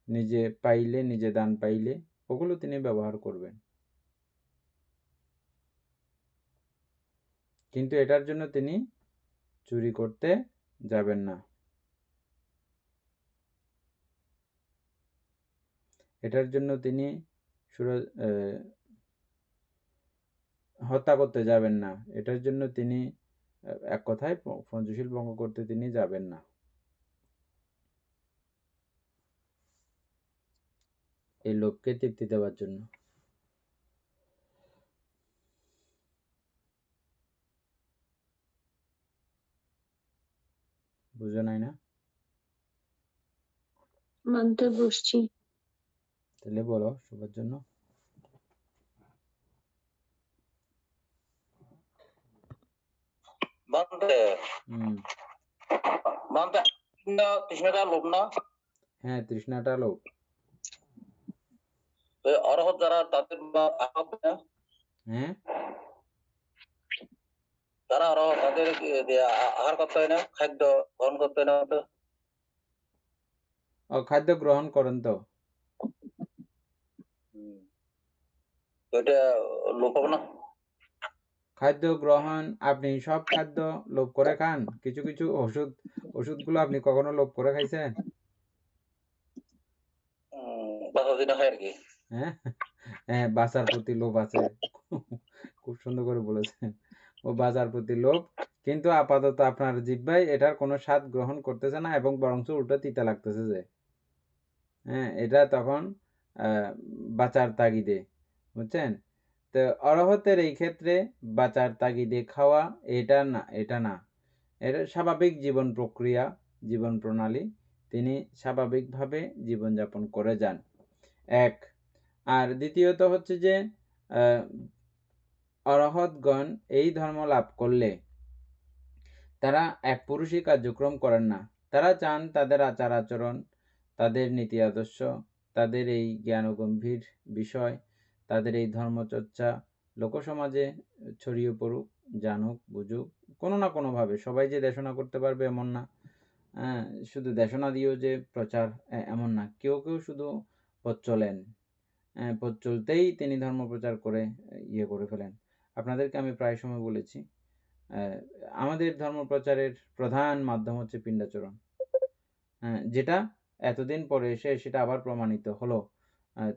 Speaker 1: নিজে পাইলে, নিজে দান পাইলে ওগুলো তিনি ব্যবহার করবেন, কিন্তু এটার জন্য তিনি চুরি করতে যাবেন না, এটার জন্য তিনি হত্যা করতে যাবেন না, এটার জন্য তিনি এক কথায় পঞ্চশীল ভঙ্গ করতে তিনি যাবেন না। এই লোককে তৃপ্তি দেওয়ার জন্য। বুঝো নাই না?
Speaker 4: মানতে বসছি।
Speaker 1: তাহলে বলো সবার জন্য।
Speaker 6: তৃষ্ণাটা লোভ না?
Speaker 1: হ্যাঁ, তৃষ্ণাটা লোভ।
Speaker 6: অরহত যারা তাদের
Speaker 1: হ্যাঁ,
Speaker 6: যারা অরহত তাদের আহার করতে হয় না, খাদ্য গ্রহণ করতে হয় না?
Speaker 1: খাদ্য গ্রহণ করেন তো,
Speaker 6: এটা লোভ হবে না?
Speaker 1: খাদ্য গ্রহণ, আপনি সব খাদ্য লোভ করে খান? কিছু কিছু ওষুধগুলো আপনি কখনো লোভ করে খাইছেন? হ্যাঁ, হ্যাঁ, বাঁচার প্রতি লোভ আছে, খুব সুন্দর করে বলেছেন। ও বাঁচার প্রতি লোভ, কিন্তু আপাতত আপনার জিহ্বায় এটার কোনো স্বাদ গ্রহণ করতেছে না, এবং বরঞ্চ উল্টো তিতা লাগতেছে যে। হ্যাঁ, এটা তখন বাঁচার তাগিদে, বুঝছেন? তো অরহতের এই ক্ষেত্রে বাঁচার তাগিদে খাওয়া এটা না, এটা স্বাভাবিক জীবন প্রক্রিয়া, জীবন প্রণালী, তিনি স্বাভাবিকভাবে জীবনযাপন করে যান, এক। আর দ্বিতীয়ত হচ্ছে যে অরহতগণ এই ধর্ম লাভ করলে তারা এক পুরুষই কার্যক্রম করেন না, তারা চান তাদের আচার আচরণ, তাদের নীতি আদর্শ, তাদের এই জ্ঞানগম্ভীর বিষয়, তাদের এই ধর্মচর্চা লোকসমাজে ছড়িয়ে পড়ুক, জানুক, বুঝুক, কোনো না কোনোভাবে। সবাই যে দেশনা করতে পারবে এমন না, শুধু দেশনা দিয়েও যে প্রচার এমন না, কেউ কেউ শুধু পথ চলেন, পথ চলতেই তিনি ধর্ম প্রচার করে ইয়ে করে ফেলেন। আপনাদেরকে আমি প্রায় সময় বলেছি, আমাদের ধর্ম প্রচারের প্রধান মাধ্যম হচ্ছে পিণ্ডাচরণ, যেটা এতদিন পরে এসে সেটা আবার প্রমাণিত হলো।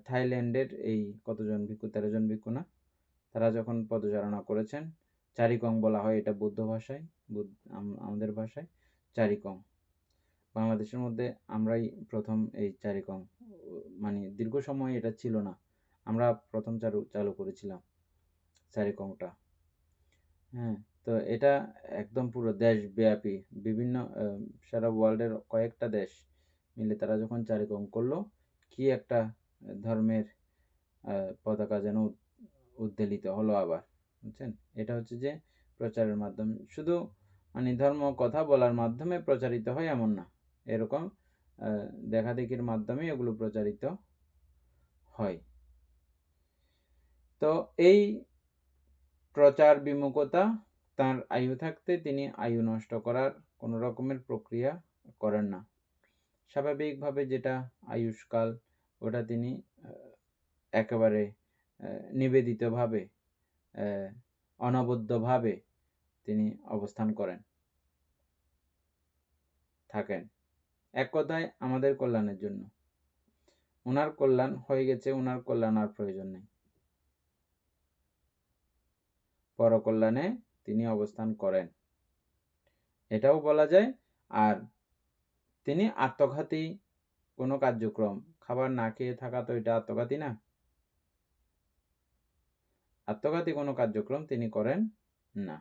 Speaker 1: থাইল্যান্ডের এই কতজন ভিক্ষু, 13 জন ভিক্ষু না, তারা যখন পদচারণা করেছেন, চারিকং বলা হয় এটা বৌদ্ধ ভাষায়, আমাদের ভাষায় চারিকং। বাংলাদেশের মধ্যে আমরাই প্রথম এই চারিকং, মানে দীর্ঘ সময় এটা ছিল না, আমরা প্রথম চালু করেছিলাম চারিকংটা। হ্যাঁ, তো এটা একদম পুরো দেশব্যাপী বিভিন্ন সারা ওয়ার্ল্ডের কয়েকটা দেশ মিলে তারা যখন চারিকং করলো, কি একটা ধর্মের পতাকা যেন উদ্বেলিত হলো আবার, বুঝছেন? এটা হচ্ছে যে প্রচারের মাধ্যমে, শুধু মানে ধর্ম কথা বলার মাধ্যমে প্রচারিত হয় এমন না, এরকম দেখাদেখির মাধ্যমে এগুলো প্রচারিত হয়। তো এই প্রচার বিমুখতা, তার আয়ু থাকতে তিনি আয়ু নষ্ট করার কোনো রকমের প্রক্রিয়া করেন না। স্বাভাবিকভাবে যেটা আয়ুষ্কাল, ওটা তিনি একেবারে নিবেদিতভাবে, অনবদ্যভাবে তিনি অবস্থান করেন, থাকেন, এক কথায় আমাদের কল্যাণের জন্য। ওনার কল্যাণ হয়ে গেছে, ওনার কল্যাণ আর প্রয়োজন নেই, পরকল্যাণে তিনি অবস্থান করেন, এটাও বলা যায়। আর তিনি আত্মঘাতী কোনো কার্যক্রম, খাবার না খেয়ে থাকা, তো এটা আত্মঘাতী না? আত্মঘাতী কোনো কার্যক্রম তিনি করেন না।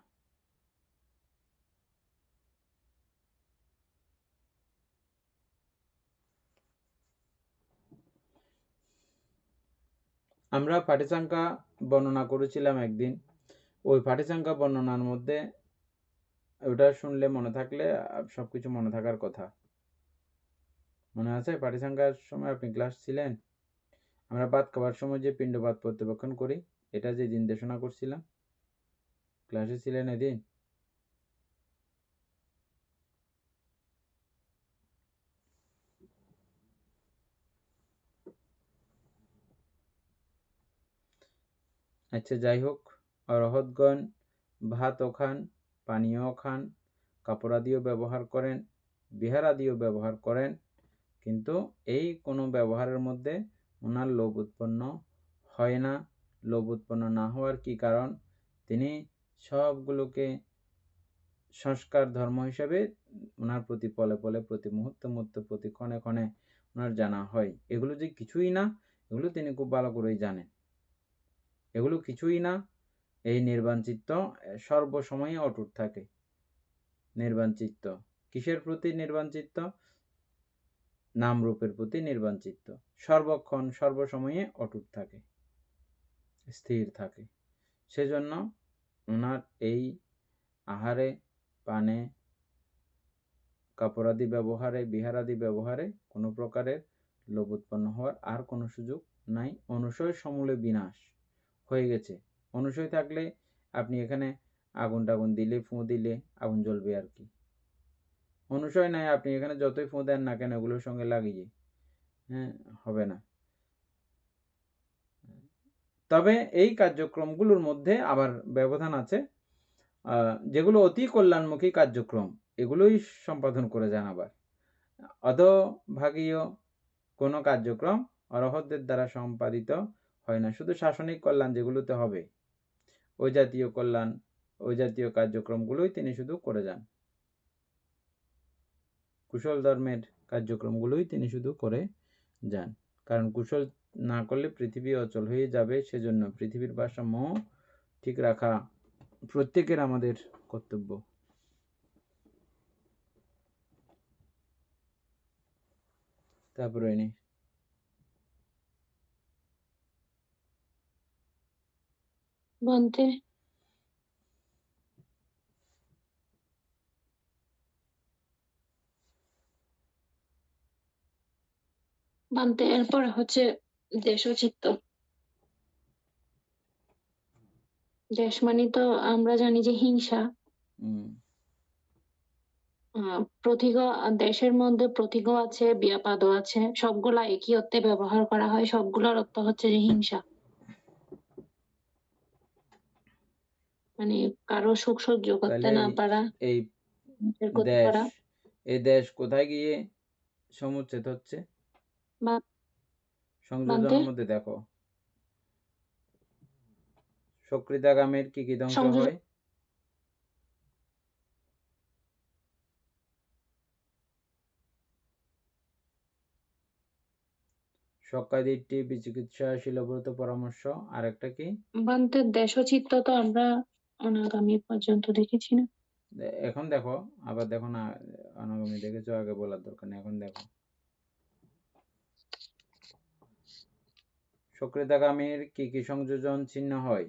Speaker 1: আমরা পাটিসাংখ্যা বর্ণনা করেছিলাম একদিন, ওই পাটিসাংখ্যা বর্ণনার মধ্যে ওটা শুনলে মনে থাকলে সবকিছু মনে থাকার কথা। মনে আছে পাটিসাংখ্যার সময় আপনি ক্লাস ছিলেন? আমরা ভাত খাবার সময় যে পিণ্ডপাত প্রত্যাবর্তন করি, এটা যে দিন দেশনা করছিলাম, ক্লাসে ছিলেন এদিন? আচ্ছা, যাই হোক, অরহতগণ ভাতও খান, পানীয় খান, কাপড় আদিও ব্যবহার করেন, বিহার আদিও ব্যবহার করেন, কিন্তু এই কোনো ব্যবহারের মধ্যে ওনার লোভ উৎপন্ন হয় না। লোভ উৎপন্ন না হওয়ার কি কারণ? তিনি সবগুলোকে সংস্কার ধর্ম হিসাবে ওনার প্রতি পলে পলে, প্রতি মুহূর্তে মুহূর্তে, প্রতি ক্ষণে ক্ষণে ওনার জানা হয়। এগুলো যে কিছুই না, এগুলো তিনি খুব ভালো করেই জানেন। এগুলো কিছুই না। এই নির্বাণ চিত্ত সর্বসময়ে অটুট থাকে। নির্বাণ চিত্ত কিসের প্রতি নির্বাণ চিত্ত? নাম রূপের প্রতি নির্বাণ চিত্ত সর্বক্ষণ সর্বসময়ে অটুট থাকে, স্থির থাকে। সেজন্য ওনার এই আহারে, পানে, কাপড়াদি ব্যবহারে, বিহারাদি ব্যবহারে কোনো প্রকারের লোভ উৎপন্ন হওয়ার আর কোনো সুযোগ নাই। অনুসয় সমূলে বিনাশ হয়ে গেছে। অনুসয় থাকলে আপনি এখানে আগুন টাগুন দিলে, ফুঁ দিলে আগুন জ্বলবে আর কি। অনুসয় নাই, আপনি এখানে যতই ফুঁ দেন না কেন এগুলোর সঙ্গে লাগিয়ে হবে না। তবে এই কার্যক্রমগুলোর মধ্যে আবার ব্যবধান আছে। যেগুলো অতি কল্যাণমুখী কার্যক্রম, এগুলোই সম্পাদন করে যান। আবার অধভাগীয় কোনো কার্যক্রম অরহতদের দ্বারা সম্পাদিত হয় না। শুধু শাসনিক কল্যাণ যেগুলোতে হবে, ওই জাতীয় কল্যাণ, ওই জাতীয় কার্যক্রমগুলোই তিনি শুধু করে যান। কুশল ধর্মের কার্যক্রমগুলোই তিনি শুধু করে যান। কারণ কুশল না করলে পৃথিবী অচল হয়ে যাবে। সেজন্য পৃথিবীর ভারসাম্য ঠিক রাখা প্রত্যেকের আমাদের কর্তব্য। তারপরে এনে
Speaker 4: বলতে বানতে এরপর হচ্ছে দেশচিত্ত। দেশ মানে তো আমরা জানি যে হিংসা। প্রতীক, দেশের মধ্যে প্রতীকও আছে, ব্যাপাদও আছে, সবগুলা একই অর্থে ব্যবহার করা হয়। সবগুলোর অর্থ হচ্ছে যে হিংসা, মানে কারো সুখ সহ্য করতে না পারা,
Speaker 1: এই
Speaker 4: ক্ষতি
Speaker 1: দেশ,
Speaker 4: করা।
Speaker 1: এই দেশ কোথায় গিয়ে সমুচ্ছেদ হচ্ছে? সংযোজনের মধ্যে দেখো, সকৃতাগামের কি কি ধ্বংস হয়? সক্কাদিট্টি, বিচিকিৎসা, শিলব্রত, পরামর্শ, আর একটা কি?
Speaker 4: বান্তে দেশচিত্ত তো আমরা অনাগামী পর্যন্ত দেখেছি না।
Speaker 1: এখন দেখো, আবার দেখো না, অনাগামী দেখেছো, আগে বলার দরকার নেই, এখন দেখো। সকৃতাগামীর কি কি সংযোজন চিহ্ন হয়?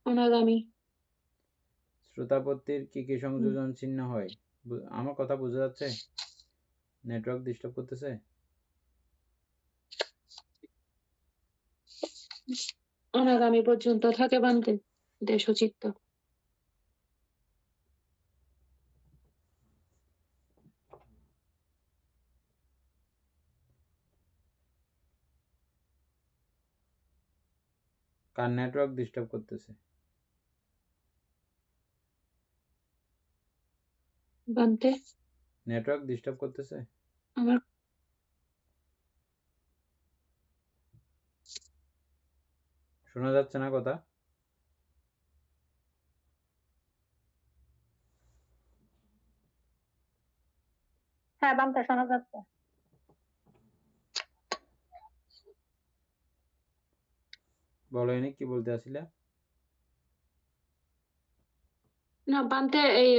Speaker 4: অনাগামী।
Speaker 1: শ্রোতাপত্তির কি কি সংযোজন চিহ্ন হয়? আমার কথা বোঝা যাচ্ছে? নেটওয়ার্ক ডিস্টার্ব করতেছে?
Speaker 4: অনাগামী পর্যন্ত থাকে বান্তে দেশচিত্ত।
Speaker 1: কার নেটওয়ার্ক ডিস্টার্ব করতেছে?
Speaker 4: বান্তে
Speaker 1: নেটওয়ার্ক ডিস্টার্ব করতেছে?
Speaker 4: আমার
Speaker 1: শোনা যাচ্ছে না কথা?
Speaker 2: হ্যাঁ, বামটা শোনা যাচ্ছে।
Speaker 1: বলো এনে কি বলতে আসিলা?
Speaker 4: না বান্তে এই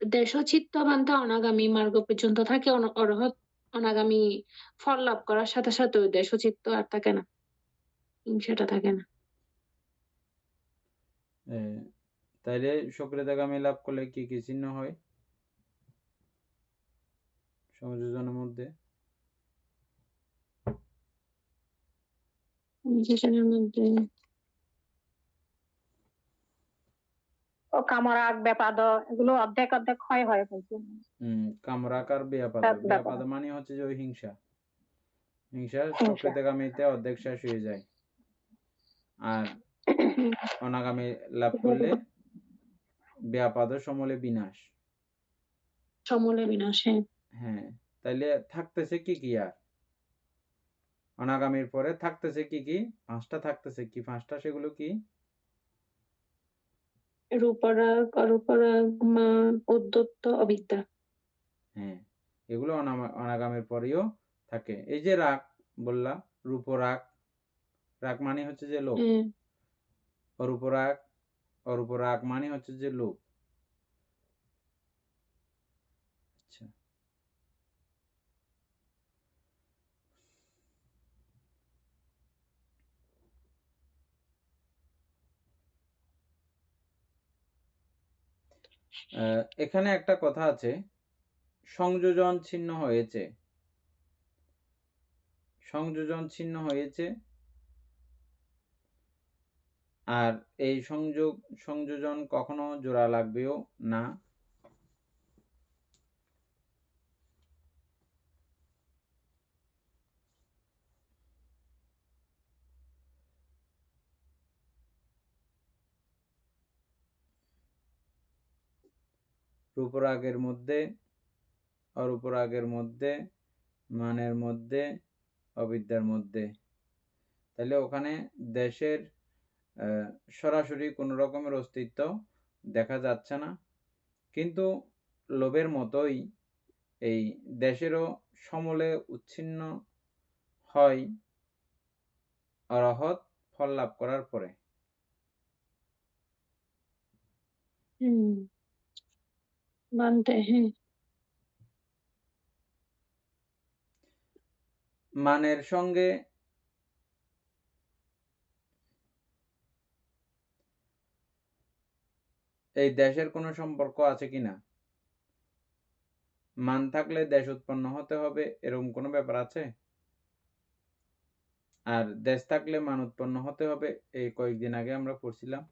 Speaker 4: দেশচিত্ত বান্তে অনাগামী মার্গ পর্যন্ত থাকে। অরহত অনাগামী ফল লাভ করার সাথে সাথে ওই দেশচিত্ত আর থাকে না, হিংসাটা থাকে না।
Speaker 1: তাইলে সকৃতাগামী লাভ করলে কি কি চিহ্ন হয় সংযোজনের মধ্যে?
Speaker 4: দুজনের মধ্যে
Speaker 2: ও কামরাগ ব্যাপাদ এগুলো অর্ধেক অর্ধেক ক্ষয় হয় বলছি।
Speaker 1: কামরাক আর ব্যাপাদ
Speaker 2: ব্যাপাদ
Speaker 1: ব্যাপাদ মানে হচ্ছে যে ওই হিংসা
Speaker 2: হিংসা।
Speaker 1: প্রকৃতগামীতে অর্ধেক শেষ হয়ে যায়, আর অনাগামী লাভ করলে ব্যাপাদ সমূলে বিনাশ।
Speaker 4: সমূলে বিনাশ। হ্যাঁ,
Speaker 1: হ্যাঁ, তাইলে থাকতেছে কি কি? আর অনাগামীর পরে থাকতেছে কি কি? পাঁচটা থাকতেছে কি? পাঁচটা সেগুলো কি?
Speaker 4: রূপরাগ, অরূপরাগ, মান, উদ্যত্ত, অবিদ্যা।
Speaker 1: হ্যাঁ, এগুলো অনাগামীর পরেও থাকে। এই যে রাগ বললাম, রূপরাগ, রাগ মানে হচ্ছে যে লোভ।
Speaker 4: হ্যাঁ,
Speaker 1: অরূপরাগ, অরূপরাগ মানে হচ্ছে যে লোভ। আচ্ছা, এখানে একটা কথা আছে, সংযোজন ছিন্ন হয়েছে। সংযোজন ছিন্ন হয়েছে, আর এই সংযোজন কখনো জোড়া লাগবেও না। রূপরাগের মধ্যে, অরূপরাগের মধ্যে, মানের মধ্যে, অবিদ্যার মধ্যে। তাহলে ওখানে দেশের সরাসরি কোনো রকমের অস্তিত্ব দেখা যাচ্ছে না, কিন্তু লোভের মতোই এই দেশেরও সমূলে উচ্ছিন্ন হয় অরহৎ ফল লাভ করার পরে।
Speaker 4: মানতে। হ্যাঁ,
Speaker 1: মানের সঙ্গে এই দেশের কোনো সম্পর্ক আছে কিনা? মান থাকলে দেশ উৎপন্ন হতে হবে এরকম কোনো ব্যাপার আছে? আর দেশ থাকলে মান উৎপন্ন হতে হবে, এই কয়েকদিন আগে আমরা পড়ছিলাম,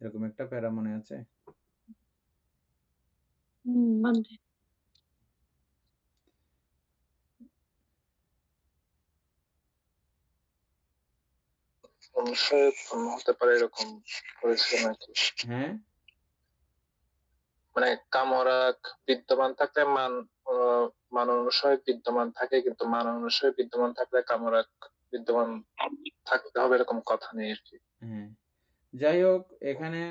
Speaker 1: এরকম একটা প্যারা মনে আছে?
Speaker 4: মানতে।
Speaker 5: অনুসারে উৎপন্ন হতে পারে এরকম করেছিল নাকি?
Speaker 1: হ্যাঁ,
Speaker 5: মানে কামরাগ বিদ্যমান থাকলে মান অনুসারে বিদ্যমান থাকে, কিন্তু মান অনুসারে বিদ্যমান থাকলে কামরাগ বিদ্যমান থাকতে হবে এরকম কথা নেই আর কি।
Speaker 1: হ্যাঁ, যাই হোক, এখানে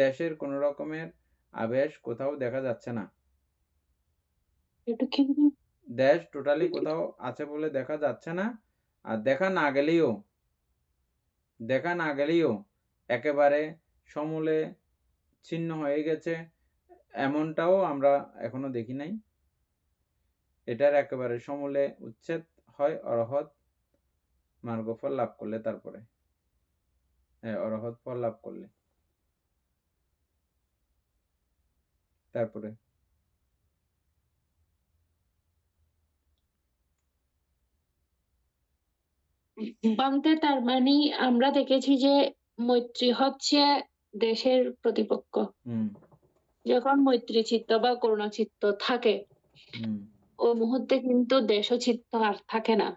Speaker 1: দেশের কোনো রকমের আবেশ কোথাও দেখা যাচ্ছে না।
Speaker 4: এটা কি?
Speaker 1: দেশ টোটালি কোথাও আছে বলে দেখা যাচ্ছে না। আর দেখা না গেলেও একেবারে সমূলে ছিন্ন হয়ে গেছে এমনটাও আমরা এখনো দেখি নাই। এটার একেবারে সমূলে উচ্ছেদ হয় অরহৎ মার্গফল লাভ করলে, তারপরে অরহৎ ফল লাভ করলে, তারপরে
Speaker 4: বানতে তার মানে আমরা দেখেছি যে মৈত্রী হচ্ছে দেশের প্রতিপক্ষ। যখন মৈত্রী চিত্ত বা করুণা চিত্ত থাকে, ওই মুহূর্তে কিন্তু দেশ চিত্ত আর থাকে না।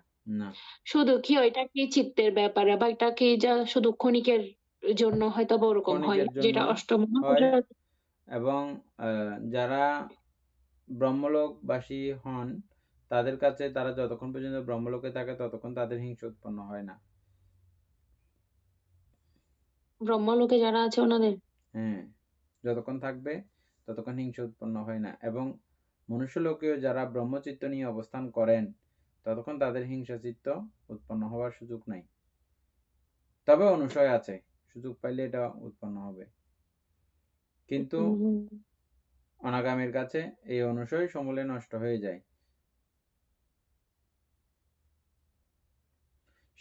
Speaker 4: শুধু কি ওইটা কি চিত্তের ব্যাপারে, বা এটা কি যা শুধু ক্ষণিকের জন্য হয়তো ওরকম হয়, যেটা অষ্টম
Speaker 1: এবং যারা ব্রহ্মলোকবাসী হন তাদের কাছে, তারা যতক্ষণ পর্যন্ত ব্রহ্মলোকে থাকে ততক্ষণ তাদের হিংসা উৎপন্ন হয় না।
Speaker 4: ব্রহ্মলোকে যারা আছে ওনাদের,
Speaker 1: হ্যাঁ, যতক্ষণ থাকবে ততক্ষণ হিংসা উৎপন্ন হয় না। এবং মনুষ্যলোকেও যারা ব্রহ্মচিত্ত নিয়ে অবস্থান করেন ততক্ষণ তাদের হিংসা চিত্ত উৎপন্ন হওয়ার সুযোগ নাই। তবে অনুসয় আছে, সুযোগ পাইলে এটা উৎপন্ন হবে। কিন্তু অনাগামীর কাছে এই অনুসয় সমূলে নষ্ট হয়ে যায়।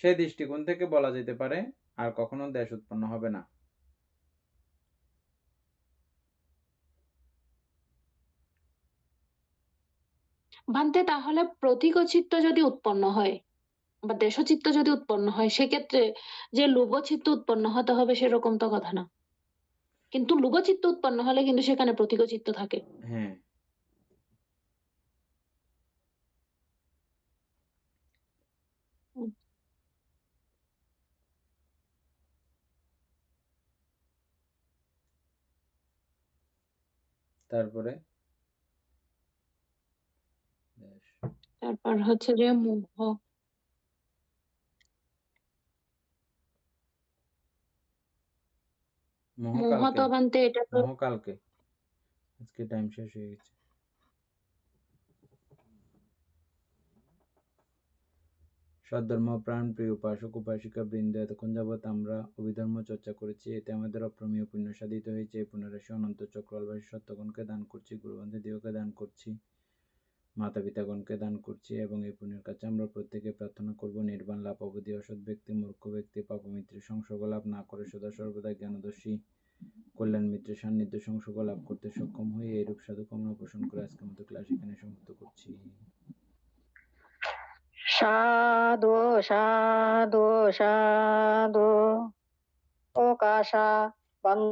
Speaker 1: সেই দৃষ্টিকোণ থেকে বলা যেতে পারে আর কখনো দেশ উৎপন্ন হবে না।
Speaker 4: ভান্তে তাহলে প্রতীক চিত্ত যদি উৎপন্ন হয়, বা দেশচিত্ত যদি উৎপন্ন হয় সেক্ষেত্রে যে লোভচিত্ত উৎপন্ন হতে হবে সেরকম তো কথা না। কিন্তু লোভচিত্ত উৎপন্ন হলে কিন্তু সেখানে প্রতীকচিত্ত থাকে।
Speaker 1: হ্যাঁ,
Speaker 4: হুম,
Speaker 1: তারপরে
Speaker 4: তারপর হচ্ছে যে মোহ।
Speaker 1: মোহ
Speaker 4: মোহ
Speaker 1: কালকে,
Speaker 4: তো বানতে এটা তো
Speaker 1: মোহ কালকে, আজকে টাইম শেষ হয়ে গেছে। সদ্ধর্ম প্রাণপ্রিয় উপাসক উপাসিকা বৃন্দ, এতক্ষণ যাবৎ আমরা অভিধর্ম চর্চা করেছি, এতে আমাদের অপ্রমেয় পুণ্য সাধিত হয়েছে। এই পুণ্যরাশি অনন্ত চক্রবাসী সত্যগণকে দান করছি, গুরুবন্ধুদিগকে দান করছি, মাতা পিতাগণকে দান করছি, এবং এই পুণ্যের কাছে আমরা প্রত্যেকে প্রার্থনা করব নির্বাণ লাভ অবধি অসৎ ব্যক্তি মূর্খ ব্যক্তি পাপমিত্রের সংসর্গ লাভ না করে সদা সর্বদা জ্ঞানদর্শী কল্যাণ মিত্রের সান্নিধ্য সংসর্গ লাভ করতে সক্ষম হয়ে এইরূপ সাধু কামনা পোষণ করে আজকের মতো ক্লাস এখানে সমাপ্ত করছি।
Speaker 2: সাধু সাধু সাধু ও কাশা বন্ধ